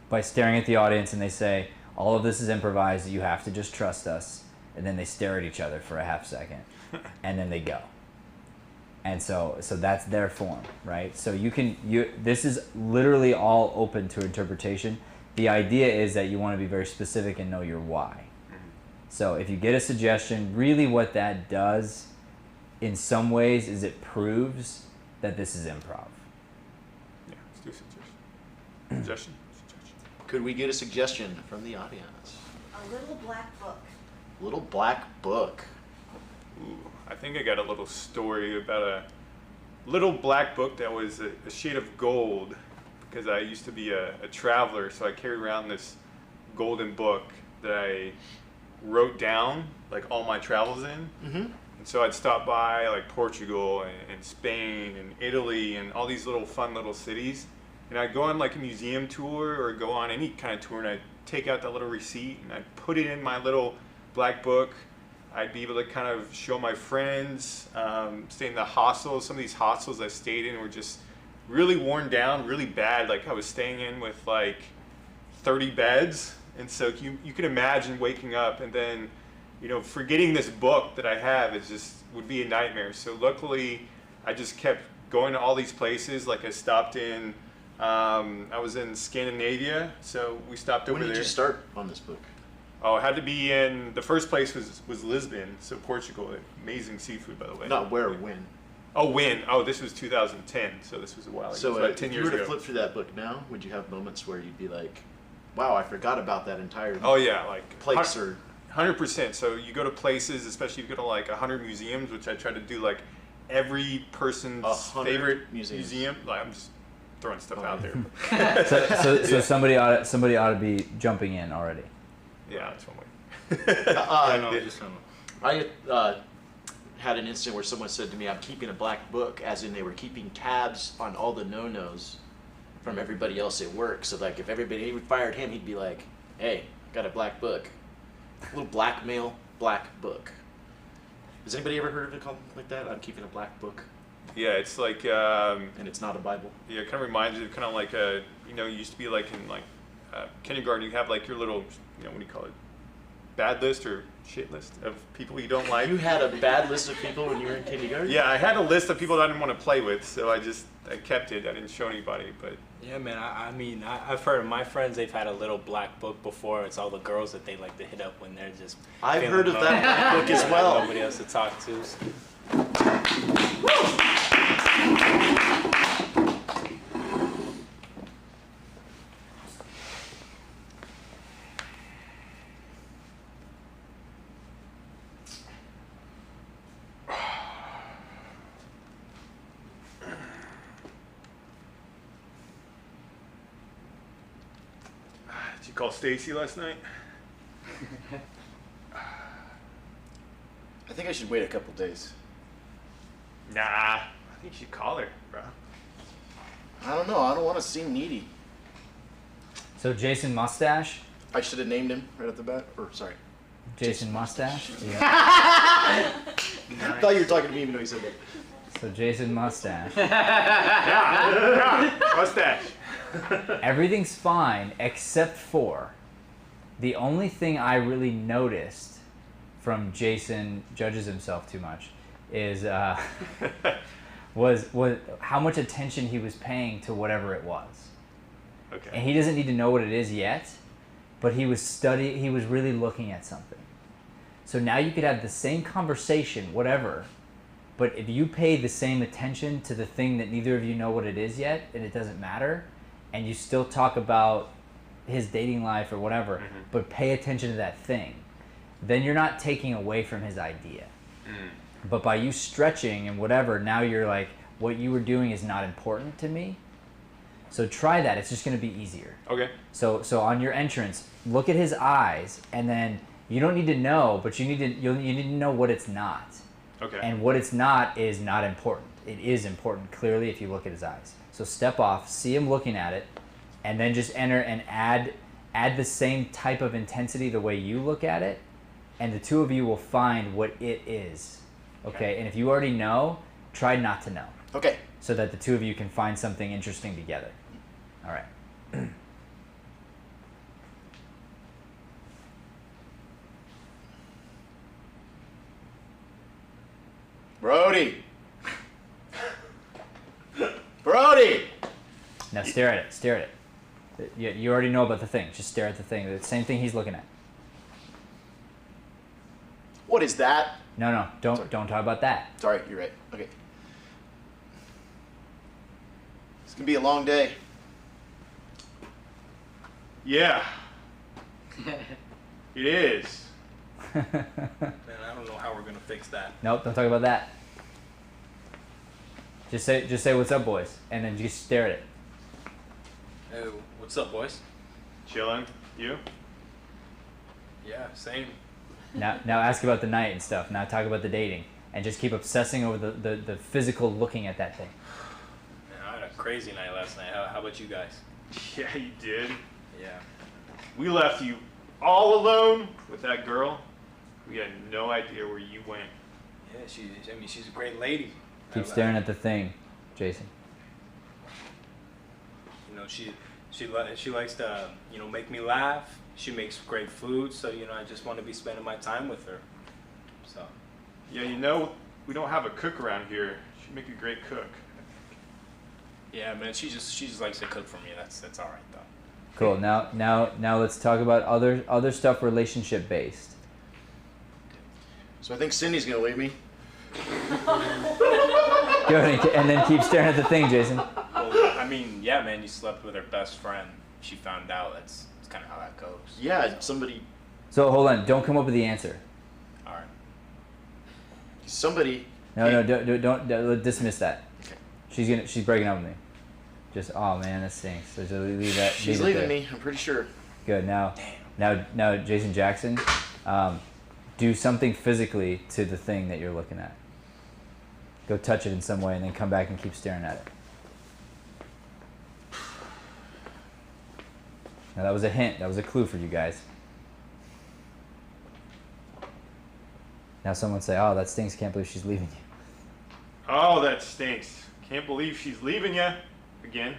by staring at the audience and they say, all of this is improvised, you have to just trust us. And then they stare at each other for a half second. And then they go. And so that's their form, right? So this is literally all open to interpretation. The idea is that you want to be very specific and know your why. So if you get a suggestion, really what that does in some ways is it proves that this is improv. Yeah, let's do a suggestion. Could we get a suggestion from the audience? A little black book. Little black book. Ooh, I think I got a little story about a little black book that was a shade of gold, because I used to be a traveler, so I carried around this golden book that I wrote down like all my travels in. Mm-hmm. And so I'd stop by like Portugal and Spain and Italy and all these little fun little cities. And I'd go on like a museum tour or go on any kind of tour and I'd take out that little receipt and I'd put it in my little black book. I'd be able to kind of show my friends, stay in the hostels. Some of these hostels I stayed in were just really worn down, really bad. Like I was staying in with like 30 beds. And so you can imagine waking up and then, forgetting this book that I have would be a nightmare. So luckily I just kept going to all these places. Like I stopped in I was in Scandinavia, so we stopped over there. When did you start on this book? Oh, it had to be in, the first place was Lisbon, so Portugal. Amazing seafood, by the way. Not where, when? Oh, when? Oh, this was 2010, so this was a while ago. So about 10 if years you were ago. to flip through that book now, would you have moments where you'd be like, wow, I forgot about that entire Oh yeah, like place or 100%. So you go to places, especially if you go to like 100 museums, which I try to do like every person's 100 favorite museums. museum. Like I'm just throwing stuff out there. So Yeah. somebody ought to be jumping in already. Yeah, that's one way. I had an incident where someone said to me, I'm keeping a black book, as in they were keeping tabs on all the no-nos from everybody else at work. So like if everybody fired him, he'd be like, hey, got a black book. A little blackmail, black book. Has anybody ever heard of it called like that? I'm keeping a black book. Yeah, it's like and it's not a Bible. Yeah, it kind of reminds you of kind of like a, you know, you used to be like in like kindergarten, you have like your little, you know, what do you call it? Bad list or shit list of people you don't like. You had a bad list of people when you were in kindergarten? Yeah, I had a list of people that I didn't want to play with, so I kept it. I didn't show anybody, but. Yeah, man. I mean, I've heard of my friends. They've had a little black book before. It's all the girls that they like to hit up when they're just. I've feeling heard of low. that black book as well. Nobody else to talk to. Did you call Stacy last night? I think I should wait a couple days. Nah, I think you should call her, bro. I don't know. I don't want to seem needy. So Jason Mustache. I should have named him right at the bat. Or sorry. Jason Mustache. Yeah. I thought you were talking to me even though you said that. So Jason Mustache. Yeah, mustache. Everything's fine except for the only thing I really noticed from Jason judges himself too much is was how much attention he was paying to whatever it was. Okay. And he doesn't need to know what it is yet, but he was really looking at something. So now you could have the same conversation, whatever, but if you pay the same attention to the thing that neither of you know what it is yet, and it doesn't matter, and you still talk about his dating life or whatever, but pay attention to that thing, then you're not taking away from his idea. But by you stretching and whatever, now you're like, what you were doing is not important to me. So try that. It's just going to be easier. Okay. So on your entrance, look at his eyes, and then you don't need to know, but you need to know what it's not. Okay. And what it's not is not important. It is important, clearly, if you look at his eyes. So step off, see him looking at it, and then just enter and add the same type of intensity the way you look at it, and the two of you will find what it is. Okay? And if you already know, try not to know. Okay. So that the two of you can find something interesting together. All right. Brody! Brody! Now stare at it. Stare at it. You already know about the thing. Just stare at the thing. The same thing he's looking at. What is that? No, don't talk about that. Sorry, you're right. Okay. It's gonna be a long day. Yeah. It is. Man, I don't know how we're gonna fix that. Nope, don't talk about that. Just say what's up, boys, and then just stare at it. Hey, what's up, boys? Chilling. You? Yeah, same. Now ask about the night and stuff. Now talk about the dating, and just keep obsessing over the physical looking at that thing. Man, I had a crazy night last night. How about you guys? Yeah, you did. Yeah. We left you all alone with that girl. We had no idea where you went. Yeah, she's a great lady. Keep staring at the thing, Jason. You know, she likes to, make me laugh. She makes great food, so I just want to be spending my time with her. So. Yeah, we don't have a cook around here. She'd make a great cook. Yeah, man, she just likes to cook for me. That's all right though. Cool. Now let's talk about other stuff relationship based. So I think Cindy's gonna leave me. Go ahead and then keep staring at the thing, Jason. Well, I mean, yeah, man, you slept with her best friend. She found out. That's kind of how that goes. Yeah, somebody. So hold on. Don't come up with the answer. All right. Somebody. No, don't dismiss that. Okay. She's breaking up with me. Just oh man, that stinks. So just leave that. She's leaving me. I'm pretty sure. Good. Now, Jason Jackson, do something physically to the thing that you're looking at. Go touch it in some way, and then come back and keep staring at it. Now that was a hint. That was a clue for you guys. Now someone say, "Oh, that stinks. Can't believe she's leaving you." Oh, that stinks. Can't believe she's leaving you again.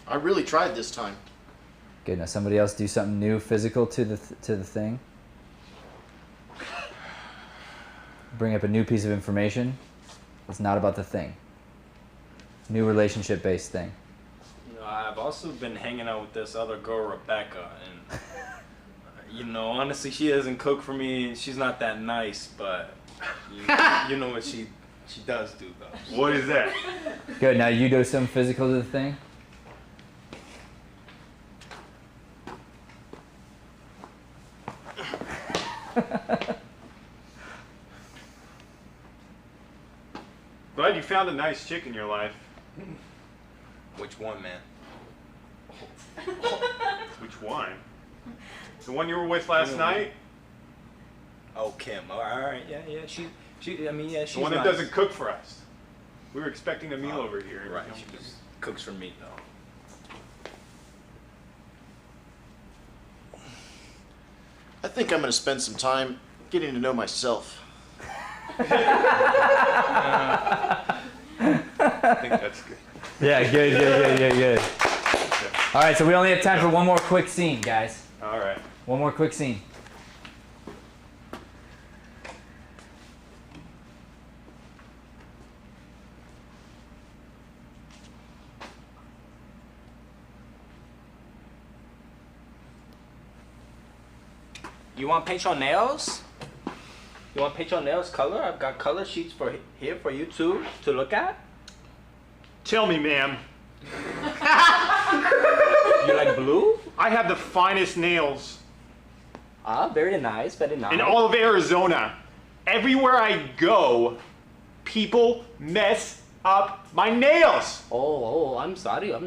I really tried this time. Good. Now somebody else do something new, physical to the thing. Bring up a new piece of information. It's not about the thing. New relationship-based thing. You know, I've also been hanging out with this other girl, Rebecca, and you know, honestly, she doesn't cook for me. She's not that nice, but you know what she does do though. What is that? Good. Now you do something physical to the thing. Glad you found a nice chick in your life. Which one, man? Which one? The one you were with last night? Oh, Kim. All right. Yeah. She. I mean, yeah. She's the one that nice. doesn't cook for us. We were expecting a meal over here. Right. She just cooks for me, though. I think I'm gonna spend some time getting to know myself. I think that's good. Yeah, good. All right, so we only have time for one more quick scene, guys. All right. One more quick scene. You want to paint your nails? You want to paint your nails color? I've got color sheets here for you too to look at. Tell me, ma'am. You like blue? I have the finest nails. Ah, very nice, very nice. In all of Arizona. Everywhere I go, people mess up my nails. Oh, I'm sorry. I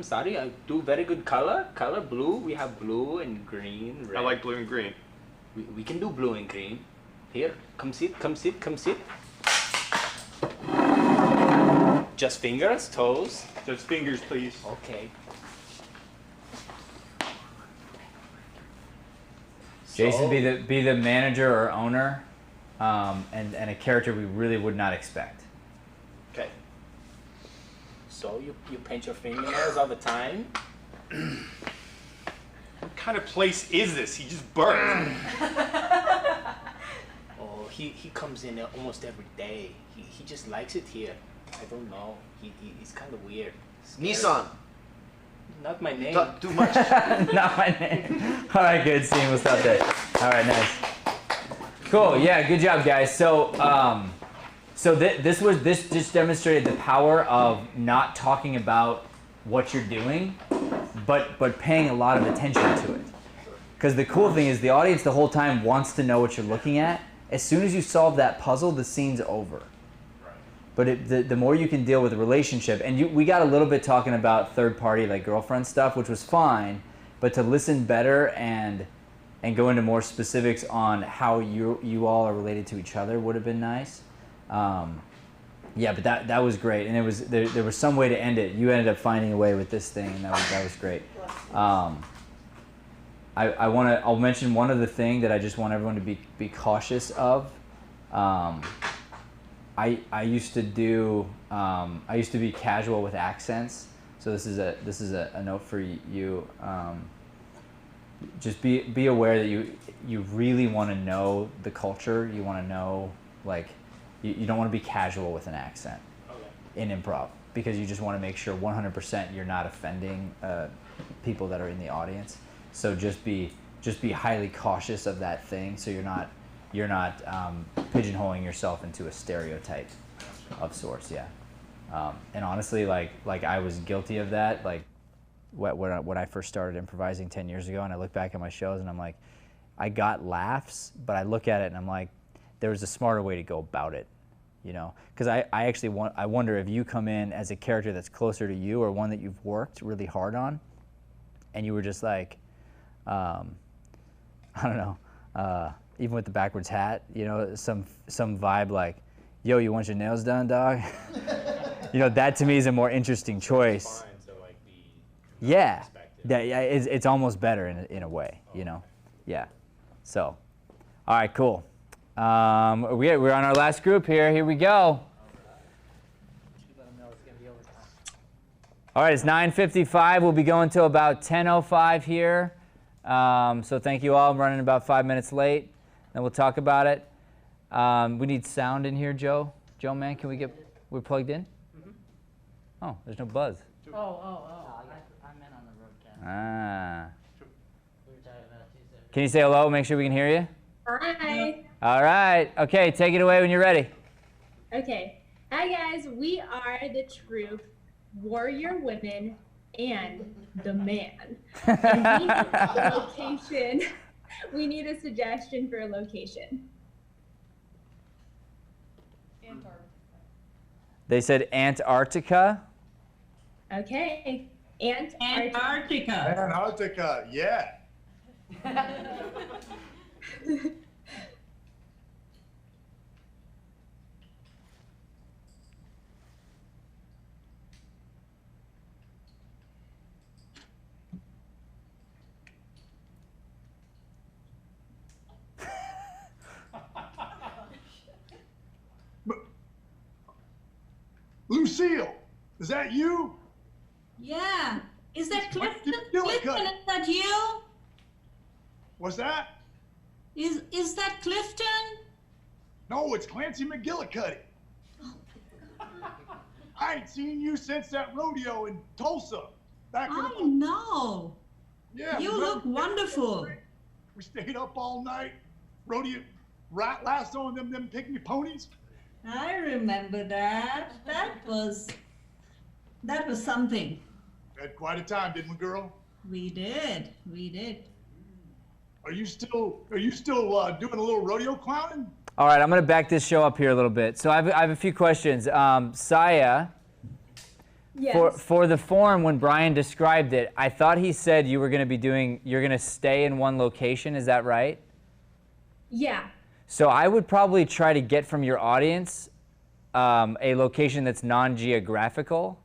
do very good color. Color blue. We have blue and green, red. I like blue and green. We can do blue and green. Here, come sit. Just fingers, toes? Just fingers, please. Okay. Jason, be the manager or owner, and a character we really would not expect. Okay. So you paint your fingernails all the time? What kind of place is this? He just burnt. Oh, he comes in almost every day. He just likes it here. I don't know. He's kind of weird. Nissan. Not my name. Not too much. Not my name. All right, good scene. We'll stop there. All right, nice. Cool. Yeah, good job, guys. So, this just demonstrated the power of not talking about what you're doing, but paying a lot of attention to it. Because the cool thing is the audience the whole time wants to know what you're looking at. As soon as you solve that puzzle, the scene's over. But the more you can deal with the relationship, and we got a little bit talking about third party, like girlfriend stuff, which was fine, but to listen better and go into more specifics on how you all are related to each other would have been nice. Yeah, but that was great, and it was there was some way to end it. You ended up finding a way with this thing, and that was great. I'll mention one other thing that I just want everyone to be cautious of. I used to be casual with accents, so this is a note for you. Just be aware that you really want to know the culture. You want to know, like, you don't want to be casual with an accent. Okay. in improv, because you just want to make sure 100% you're not offending people that are in the audience. So just be highly cautious of that thing, so you're not pigeonholing yourself into a stereotype of sorts. Yeah. And honestly, like I was guilty of that. Like when I first started improvising 10 years ago, and I look back at my shows and I'm like, I got laughs, but I look at it and I'm like, there was a smarter way to go about it, you know? Because I wonder if you come in as a character that's closer to you, or one that you've worked really hard on, and you were just like, I don't know, even with the backwards hat, you know, some vibe like, yo, you want your nails done, dog? You know, that to me is a more interesting choice. Yeah, it's almost better in a way, you know? Yeah. So, all right, cool. We're on our last group here. Here we go. All right, it's 9:55. We'll be going till about 10:05 here. So thank you all. I'm running about 5 minutes late. Then we'll talk about it. We need sound in here, Joe. Joe, man, we're plugged in? Mm-hmm. Oh, there's no buzz. I meant on the roadcast. Ah. We were talking about Tuesday. Can you say hello? Make sure we can hear you. Hi. All right. Okay, take it away when you're ready. Okay. Hi guys, we are the troupe Warrior Women and the Man. And we need a location. We need a suggestion for a location. Antarctica. They said Antarctica. Okay. Antarctica. Antarctica, yeah. Lucille, is that you? Yeah. Is that Clifton? McGillicuddy. Clifton, is that you? What's that? Is that Clifton? No, it's Clancy McGillicuddy. I ain't seen you since that rodeo in Tulsa. I know. Yeah. You look wonderful. We stayed up all night, rodeo, lassoing them pygmy ponies. I remember that. That was something. We had quite a time, didn't we, girl? We did. Are you still doing a little rodeo clowning? All right, I'm going to back this show up here a little bit. So I have a few questions. Saya, Yes. for the form, when Brian described it, I thought he said you're going to stay in one location. Is that right? Yeah. So I would probably try to get from your audience a location that's non-geographical,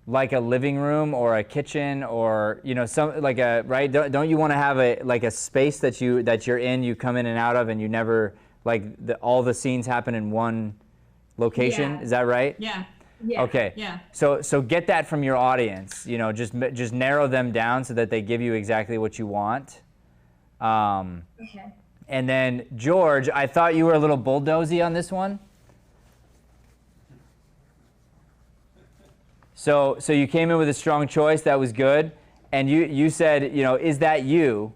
like a living room or a kitchen, or right? Don't you want to have a space that you're in, you come in and out of, and you never all the scenes happen in one location? Yeah. Is that right? Yeah. Yeah. Okay. Yeah. So get that from your audience. You know, just narrow them down so that they give you exactly what you want. Okay. And then George, I thought you were a little bulldozy on this one. So you came in with a strong choice. That was good. And you said, you know, is that you?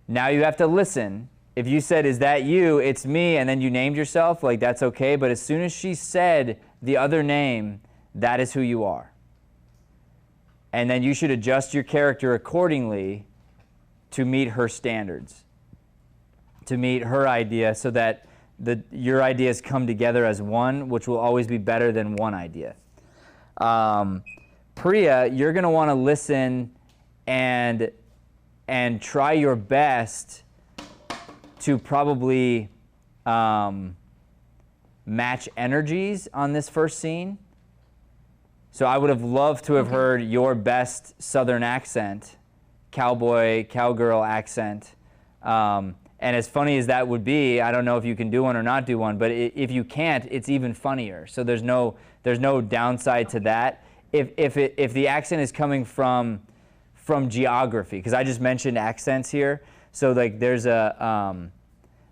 Now you have to listen. If you said, is that you? It's me, and then you named yourself, like that's okay. But as soon as she said the other name, that is who you are. And then you should adjust your character accordingly to meet her standards, to meet her idea, so that your ideas come together as one, which will always be better than one idea. Priya, you're going to want to listen and try your best to probably match energies on this first scene. So I would have loved to have heard your best Southern accent, cowboy, cowgirl accent. And as funny as that would be, I don't know if you can do one or not do one, but if you can't, it's even funnier. So there's no downside to that. If the accent is coming from geography, because I just mentioned accents here, so like there's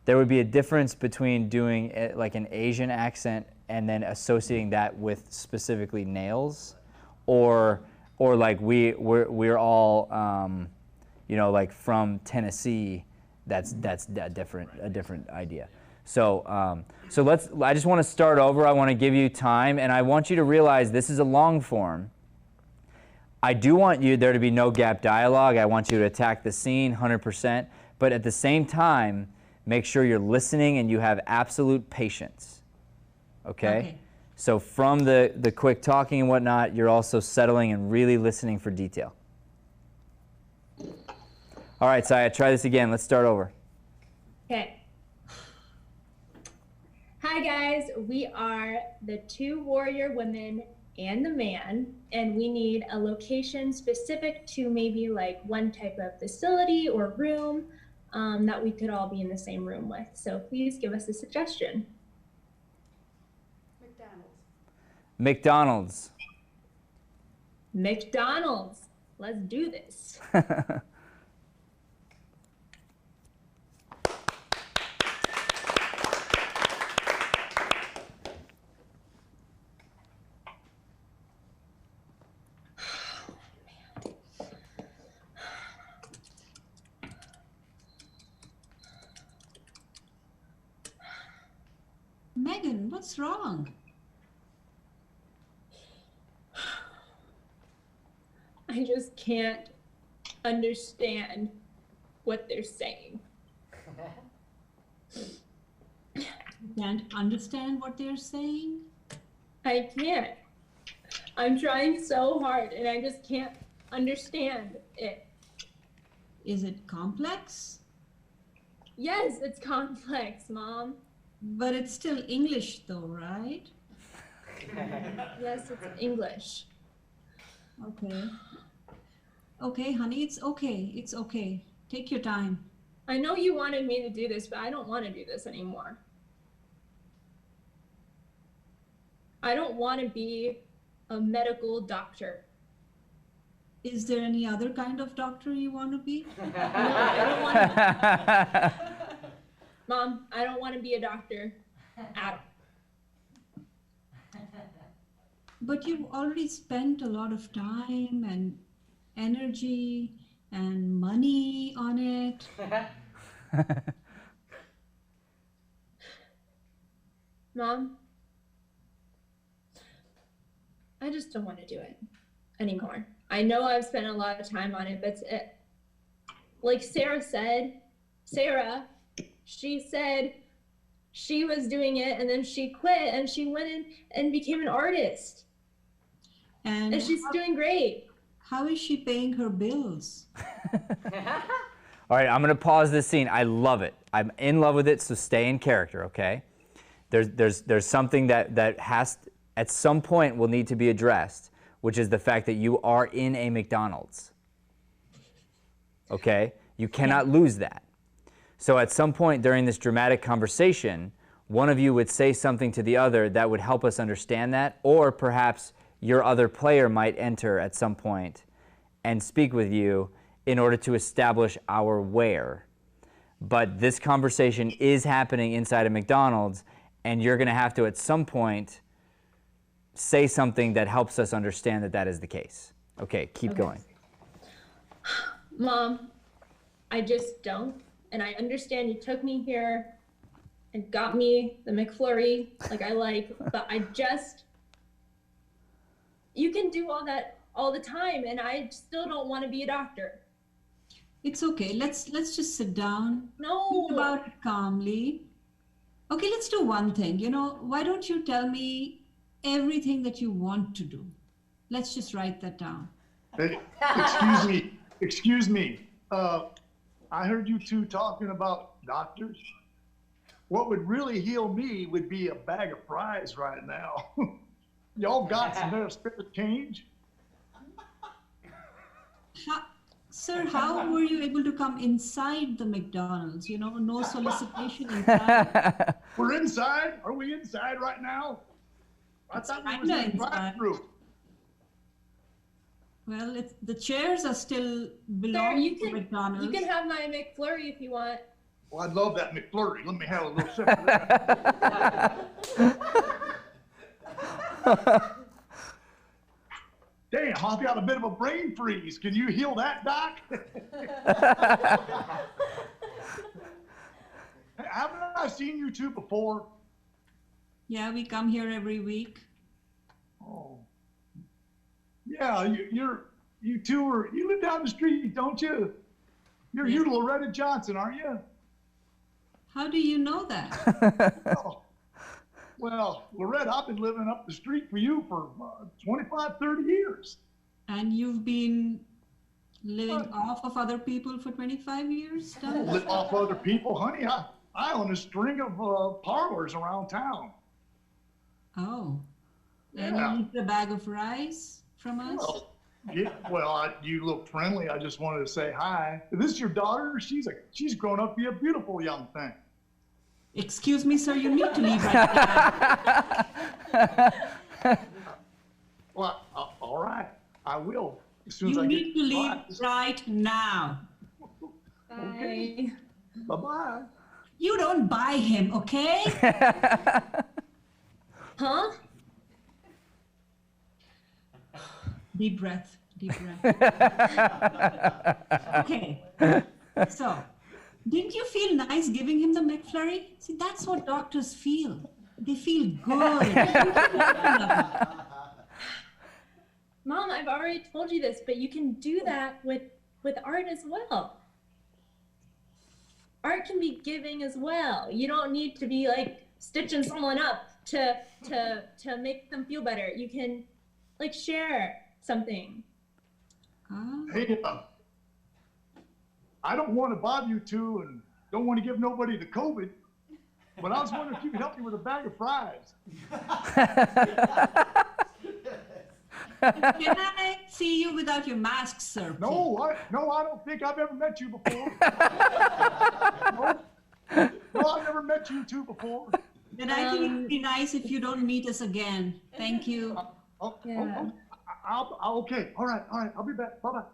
there would be a difference between doing like an Asian accent and then associating that with specifically nails, or like we're all you know, like from Tennessee. That's a different idea. So I just want to start over. I want to give you time, and I want you to realize this is a long form. I do want there to be no gap dialogue. I want you to attack the scene 100%, but at the same time, make sure you're listening and you have absolute patience. Okay? So from the quick talking and whatnot, you're also settling and really listening for detail. All right, Saya, try this again. Let's start over. Okay. Hi guys, we are the 2 warrior women and the man, and we need a location specific to maybe like one type of facility or room that we could all be in the same room with. So please give us a suggestion. McDonald's. McDonald's. Let's do this. Megan, what's wrong? I just can't understand what they're saying. You can't understand what they're saying? I can't. I'm trying so hard and I just can't understand it. Is it complex? Yes, it's complex, Mom. But it's still English though, right? Yes, it's English. Okay. Okay, honey, it's okay. It's okay. Take your time. I know you wanted me to do this, but I don't want to do this anymore. I don't want to be a medical doctor. Is there any other kind of doctor you want to be? No, I don't want to. Mom, I don't want to be a doctor at all. But you've already spent a lot of time and energy and money on it. Mom, I just don't want to do it anymore. I know I've spent a lot of time on it, but like Sarah said, she said she was doing it and then she quit and she went in and became an artist. And she's doing great. How is she paying her bills? All right, I'm going to pause this scene. I love it. I'm in love with it, so stay in character, okay? There's something that has, at some point, will need to be addressed, which is the fact that you are in a McDonald's. Okay? You cannot lose that. So at some point during this dramatic conversation, one of you would say something to the other that would help us understand that, or perhaps your other player might enter at some point and speak with you in order to establish our where. But this conversation is happening inside a McDonald's, and you're going to have to, at some point, say something that helps us understand that that is the case. Okay, keep going. Mom, I just don't. And I understand you took me here and got me the McFlurry like I like, but I just, you can do all that all the time and I still don't want to be a doctor. It's okay. Let's just sit down. No. Think about it calmly. Okay, let's do one thing. You know, why don't you tell me everything that you want to do? Let's just write that down. Hey, excuse me. I heard you two talking about doctors. What would really heal me would be a bag of fries right now. Y'all got some spare change? Sir, how were you able to come inside the McDonald's? You know, no solicitation inside. We're inside? Are we inside right now? I thought we were in the drive-thru. Well, the chairs are still belong to McDonald's. You can have my McFlurry if you want. Well, I love that McFlurry. Let me have a little sip of that. Damn, I've got a bit of a brain freeze. Can you heal that, Doc? Haven't I seen you two before? Yeah, we come here every week. Oh. Yeah, you two are, you live down the street, don't you? You're Loretta Johnson, aren't you? How do you know that? Well, Loretta, I've been living up the street for you for 25, 30 years. And you've been living off of other people for 25 years? Live off other people? Honey, I own a string of parlors around town. Oh. Yeah. And you need a bag of rice from us? Well, yeah, well, you look friendly. I just wanted to say hi. Is this your daughter? She's grown up to be a beautiful young thing. Excuse me, sir, you need to leave right now. Well, all right, I will. As soon as You I need get to leave right now. Okay. Bye-bye. You don't buy him, okay? Huh? Deep breath, deep breath. Okay, so, didn't you feel nice giving him the McFlurry? See, that's what doctors feel. They feel good. Mom, I've already told you this, but you can do that with art as well. Art can be giving as well. You don't need to be like stitching someone up to make them feel better. You can like share something. Hey, I don't want to bother you two and don't want to give nobody the COVID, but I was wondering if you could help me with a bag of fries. Can I see you without your mask, sir? No, I don't think I've ever met you before. No, I've never met you two before. Then I think it would be nice if you don't meet us again. Thank you. Okay, all right, I'll be back. Bye-bye.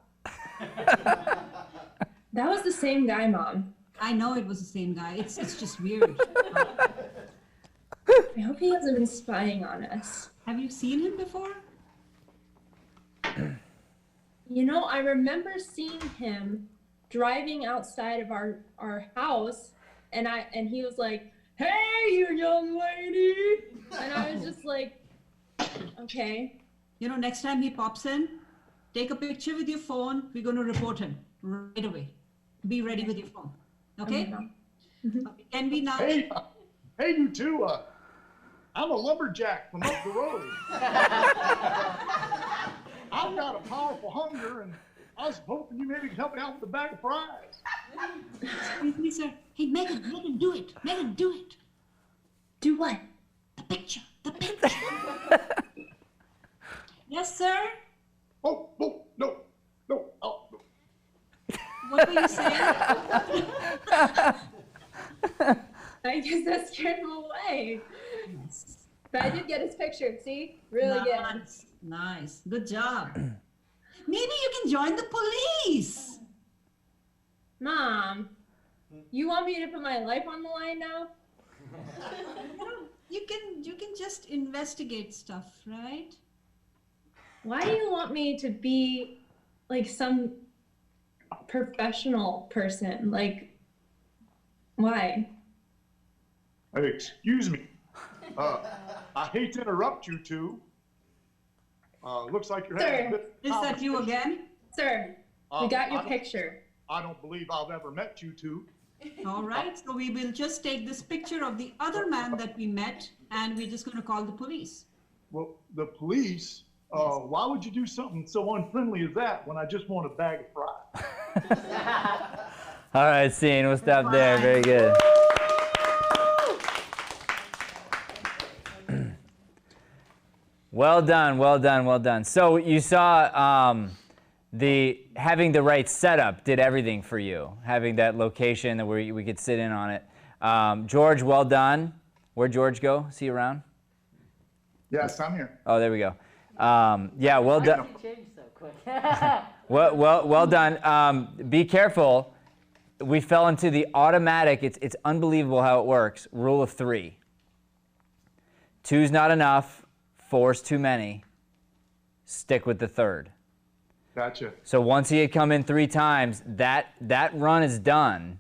That was the same guy, Mom. I know it was the same guy. It's just weird. I hope he hasn't been spying on us. Have you seen him before? You know, I remember seeing him driving outside of our house, and he was like, "Hey, you young lady," and I was just like, "Okay." You know, next time he pops in, take a picture with your phone. We're going to report him right away. Be ready with your phone. Okay? Okay, can we now? Hey, you two. I'm a lumberjack from up the road. I've got a powerful hunger, and I was hoping you maybe could help me out with a bag of fries. Excuse me, sir. Hey, Megan, do it. Megan, do it. Do what? The picture. The picture. Yes, sir? Oh, no. Oh, no. What were you saying? I guess that scared him away. Yes. But I did get his picture, see? Really good. Nice. Good job. Maybe you can join the police. Mom, you want me to put my life on the line now? You can just investigate stuff, right? Why do you want me to be like some professional person? Like, why? Hey, excuse me. I hate to interrupt you two. Looks like you're having a bit. Is that you again? Sir, we got your picture. I don't believe I've ever met you two. All right, so we will just take this picture of the other man that we met, and we're just going to call the police. Well, the police? Why would you do something so unfriendly as that when I just want a bag of fries? All right, scene. We'll stop there. Very good. Well done, well done, well done. So you saw having the right setup did everything for you. Having that location where we could sit in on it. George, well done. Where'd George go? Is he around? Yes, I'm here. Oh, there we go. Yeah, well done. Why did you change so quick? Well done. Be careful. we fell into the automatic, it's unbelievable how it works, rule of 3. 2's not enough, 4's too many, stick with the 3rd. Gotcha. So once he had come in 3 times, that run is done.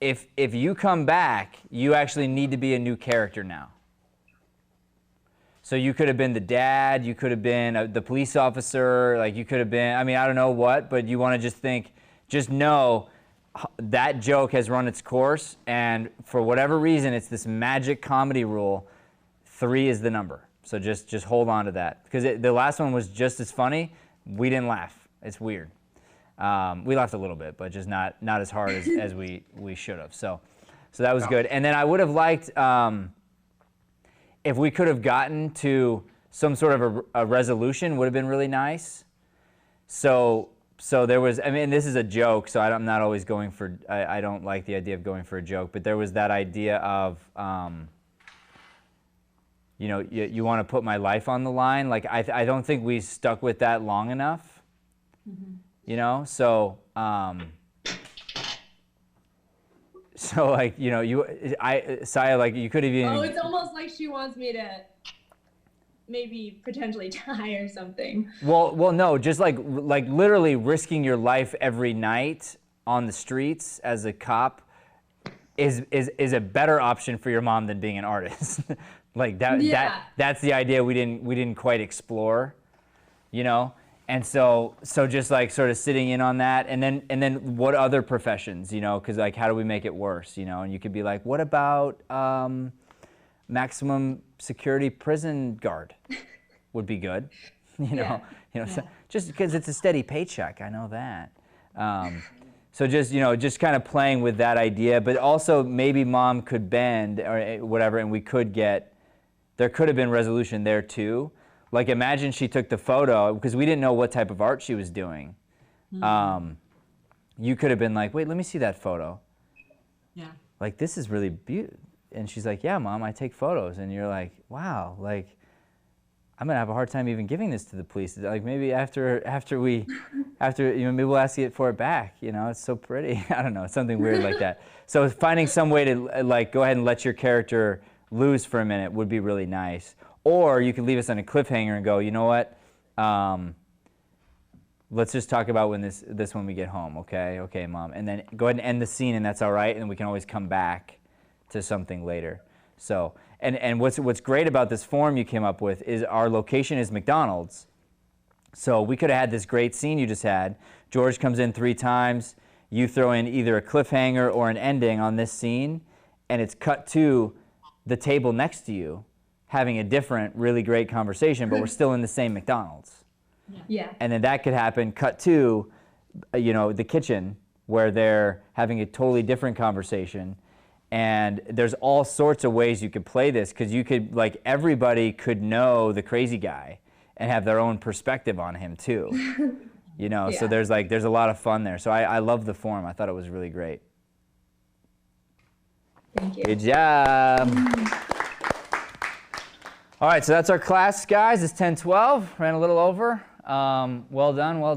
If you come back, you actually need to be a new character now. So you could have been the dad, you could have been the police officer, like you could have been, I mean, I don't know what, but you want to just know that joke has run its course, and for whatever reason, it's this magic comedy rule, 3 is the number. So just hold on to that. Because the last one was just as funny, we didn't laugh. It's weird. We laughed a little bit, but just not as hard as we should have. So that was good. And then I would have liked, if we could have gotten to some sort of a resolution, would have been really nice. So there was, I mean, this is a joke, so I'm not always going for, I don't like the idea of going for a joke, but there was that idea of, you know, you want to put my life on the line. Like, I don't think we stuck with that long enough, you know? So like, you know, Saya, like, you could have even... Oh, it's almost like she wants me to maybe potentially die or something. Well, no, just like literally risking your life every night on the streets as a cop is a better option for your mom than being an artist. Like that's the idea we didn't quite explore, you know? And so just like sort of sitting in on that, and then what other professions, you know, because like how do we make it worse, you know? And you could be like, what about maximum security prison guard would be good, you know? So just because it's a steady paycheck, I know that. So just, you know, just kind of playing with that idea, but also maybe mom could bend or whatever, and we could get, there could have been resolution there too. Like imagine she took the photo, because we didn't know what type of art she was doing. You could have been like, wait, let me see that photo. Yeah. Like, this is really beautiful. And she's like, yeah, Mom, I take photos. And you're like, wow, like, I'm gonna have a hard time even giving this to the police. Like maybe after you know, maybe we'll ask you for it back. You know, it's so pretty. I don't know, it's something weird like that. So finding some way to like go ahead and let your character lose for a minute would be really nice. Or you could leave us on a cliffhanger and go, you know what? Let's just talk about when this when we get home, okay? Okay, Mom. And then go ahead and end the scene, and that's all right, and we can always come back to something later. So, and what's great about this form you came up with is our location is McDonald's. So we could have had this great scene you just had. George comes in 3 times. You throw in either a cliffhanger or an ending on this scene, and it's cut to the table next to you having a different, really great conversation, but we're still in the same McDonald's. Yeah. And then that could happen, cut to, you know, the kitchen where they're having a totally different conversation. And there's all sorts of ways you could play this, because you could, like, everybody could know the crazy guy and have their own perspective on him too. You know, so there's a lot of fun there. So I love the form. I thought it was really great. Thank you. Good job. All right, so that's our class, guys. It's 10:12. Ran a little over. Well done, well done.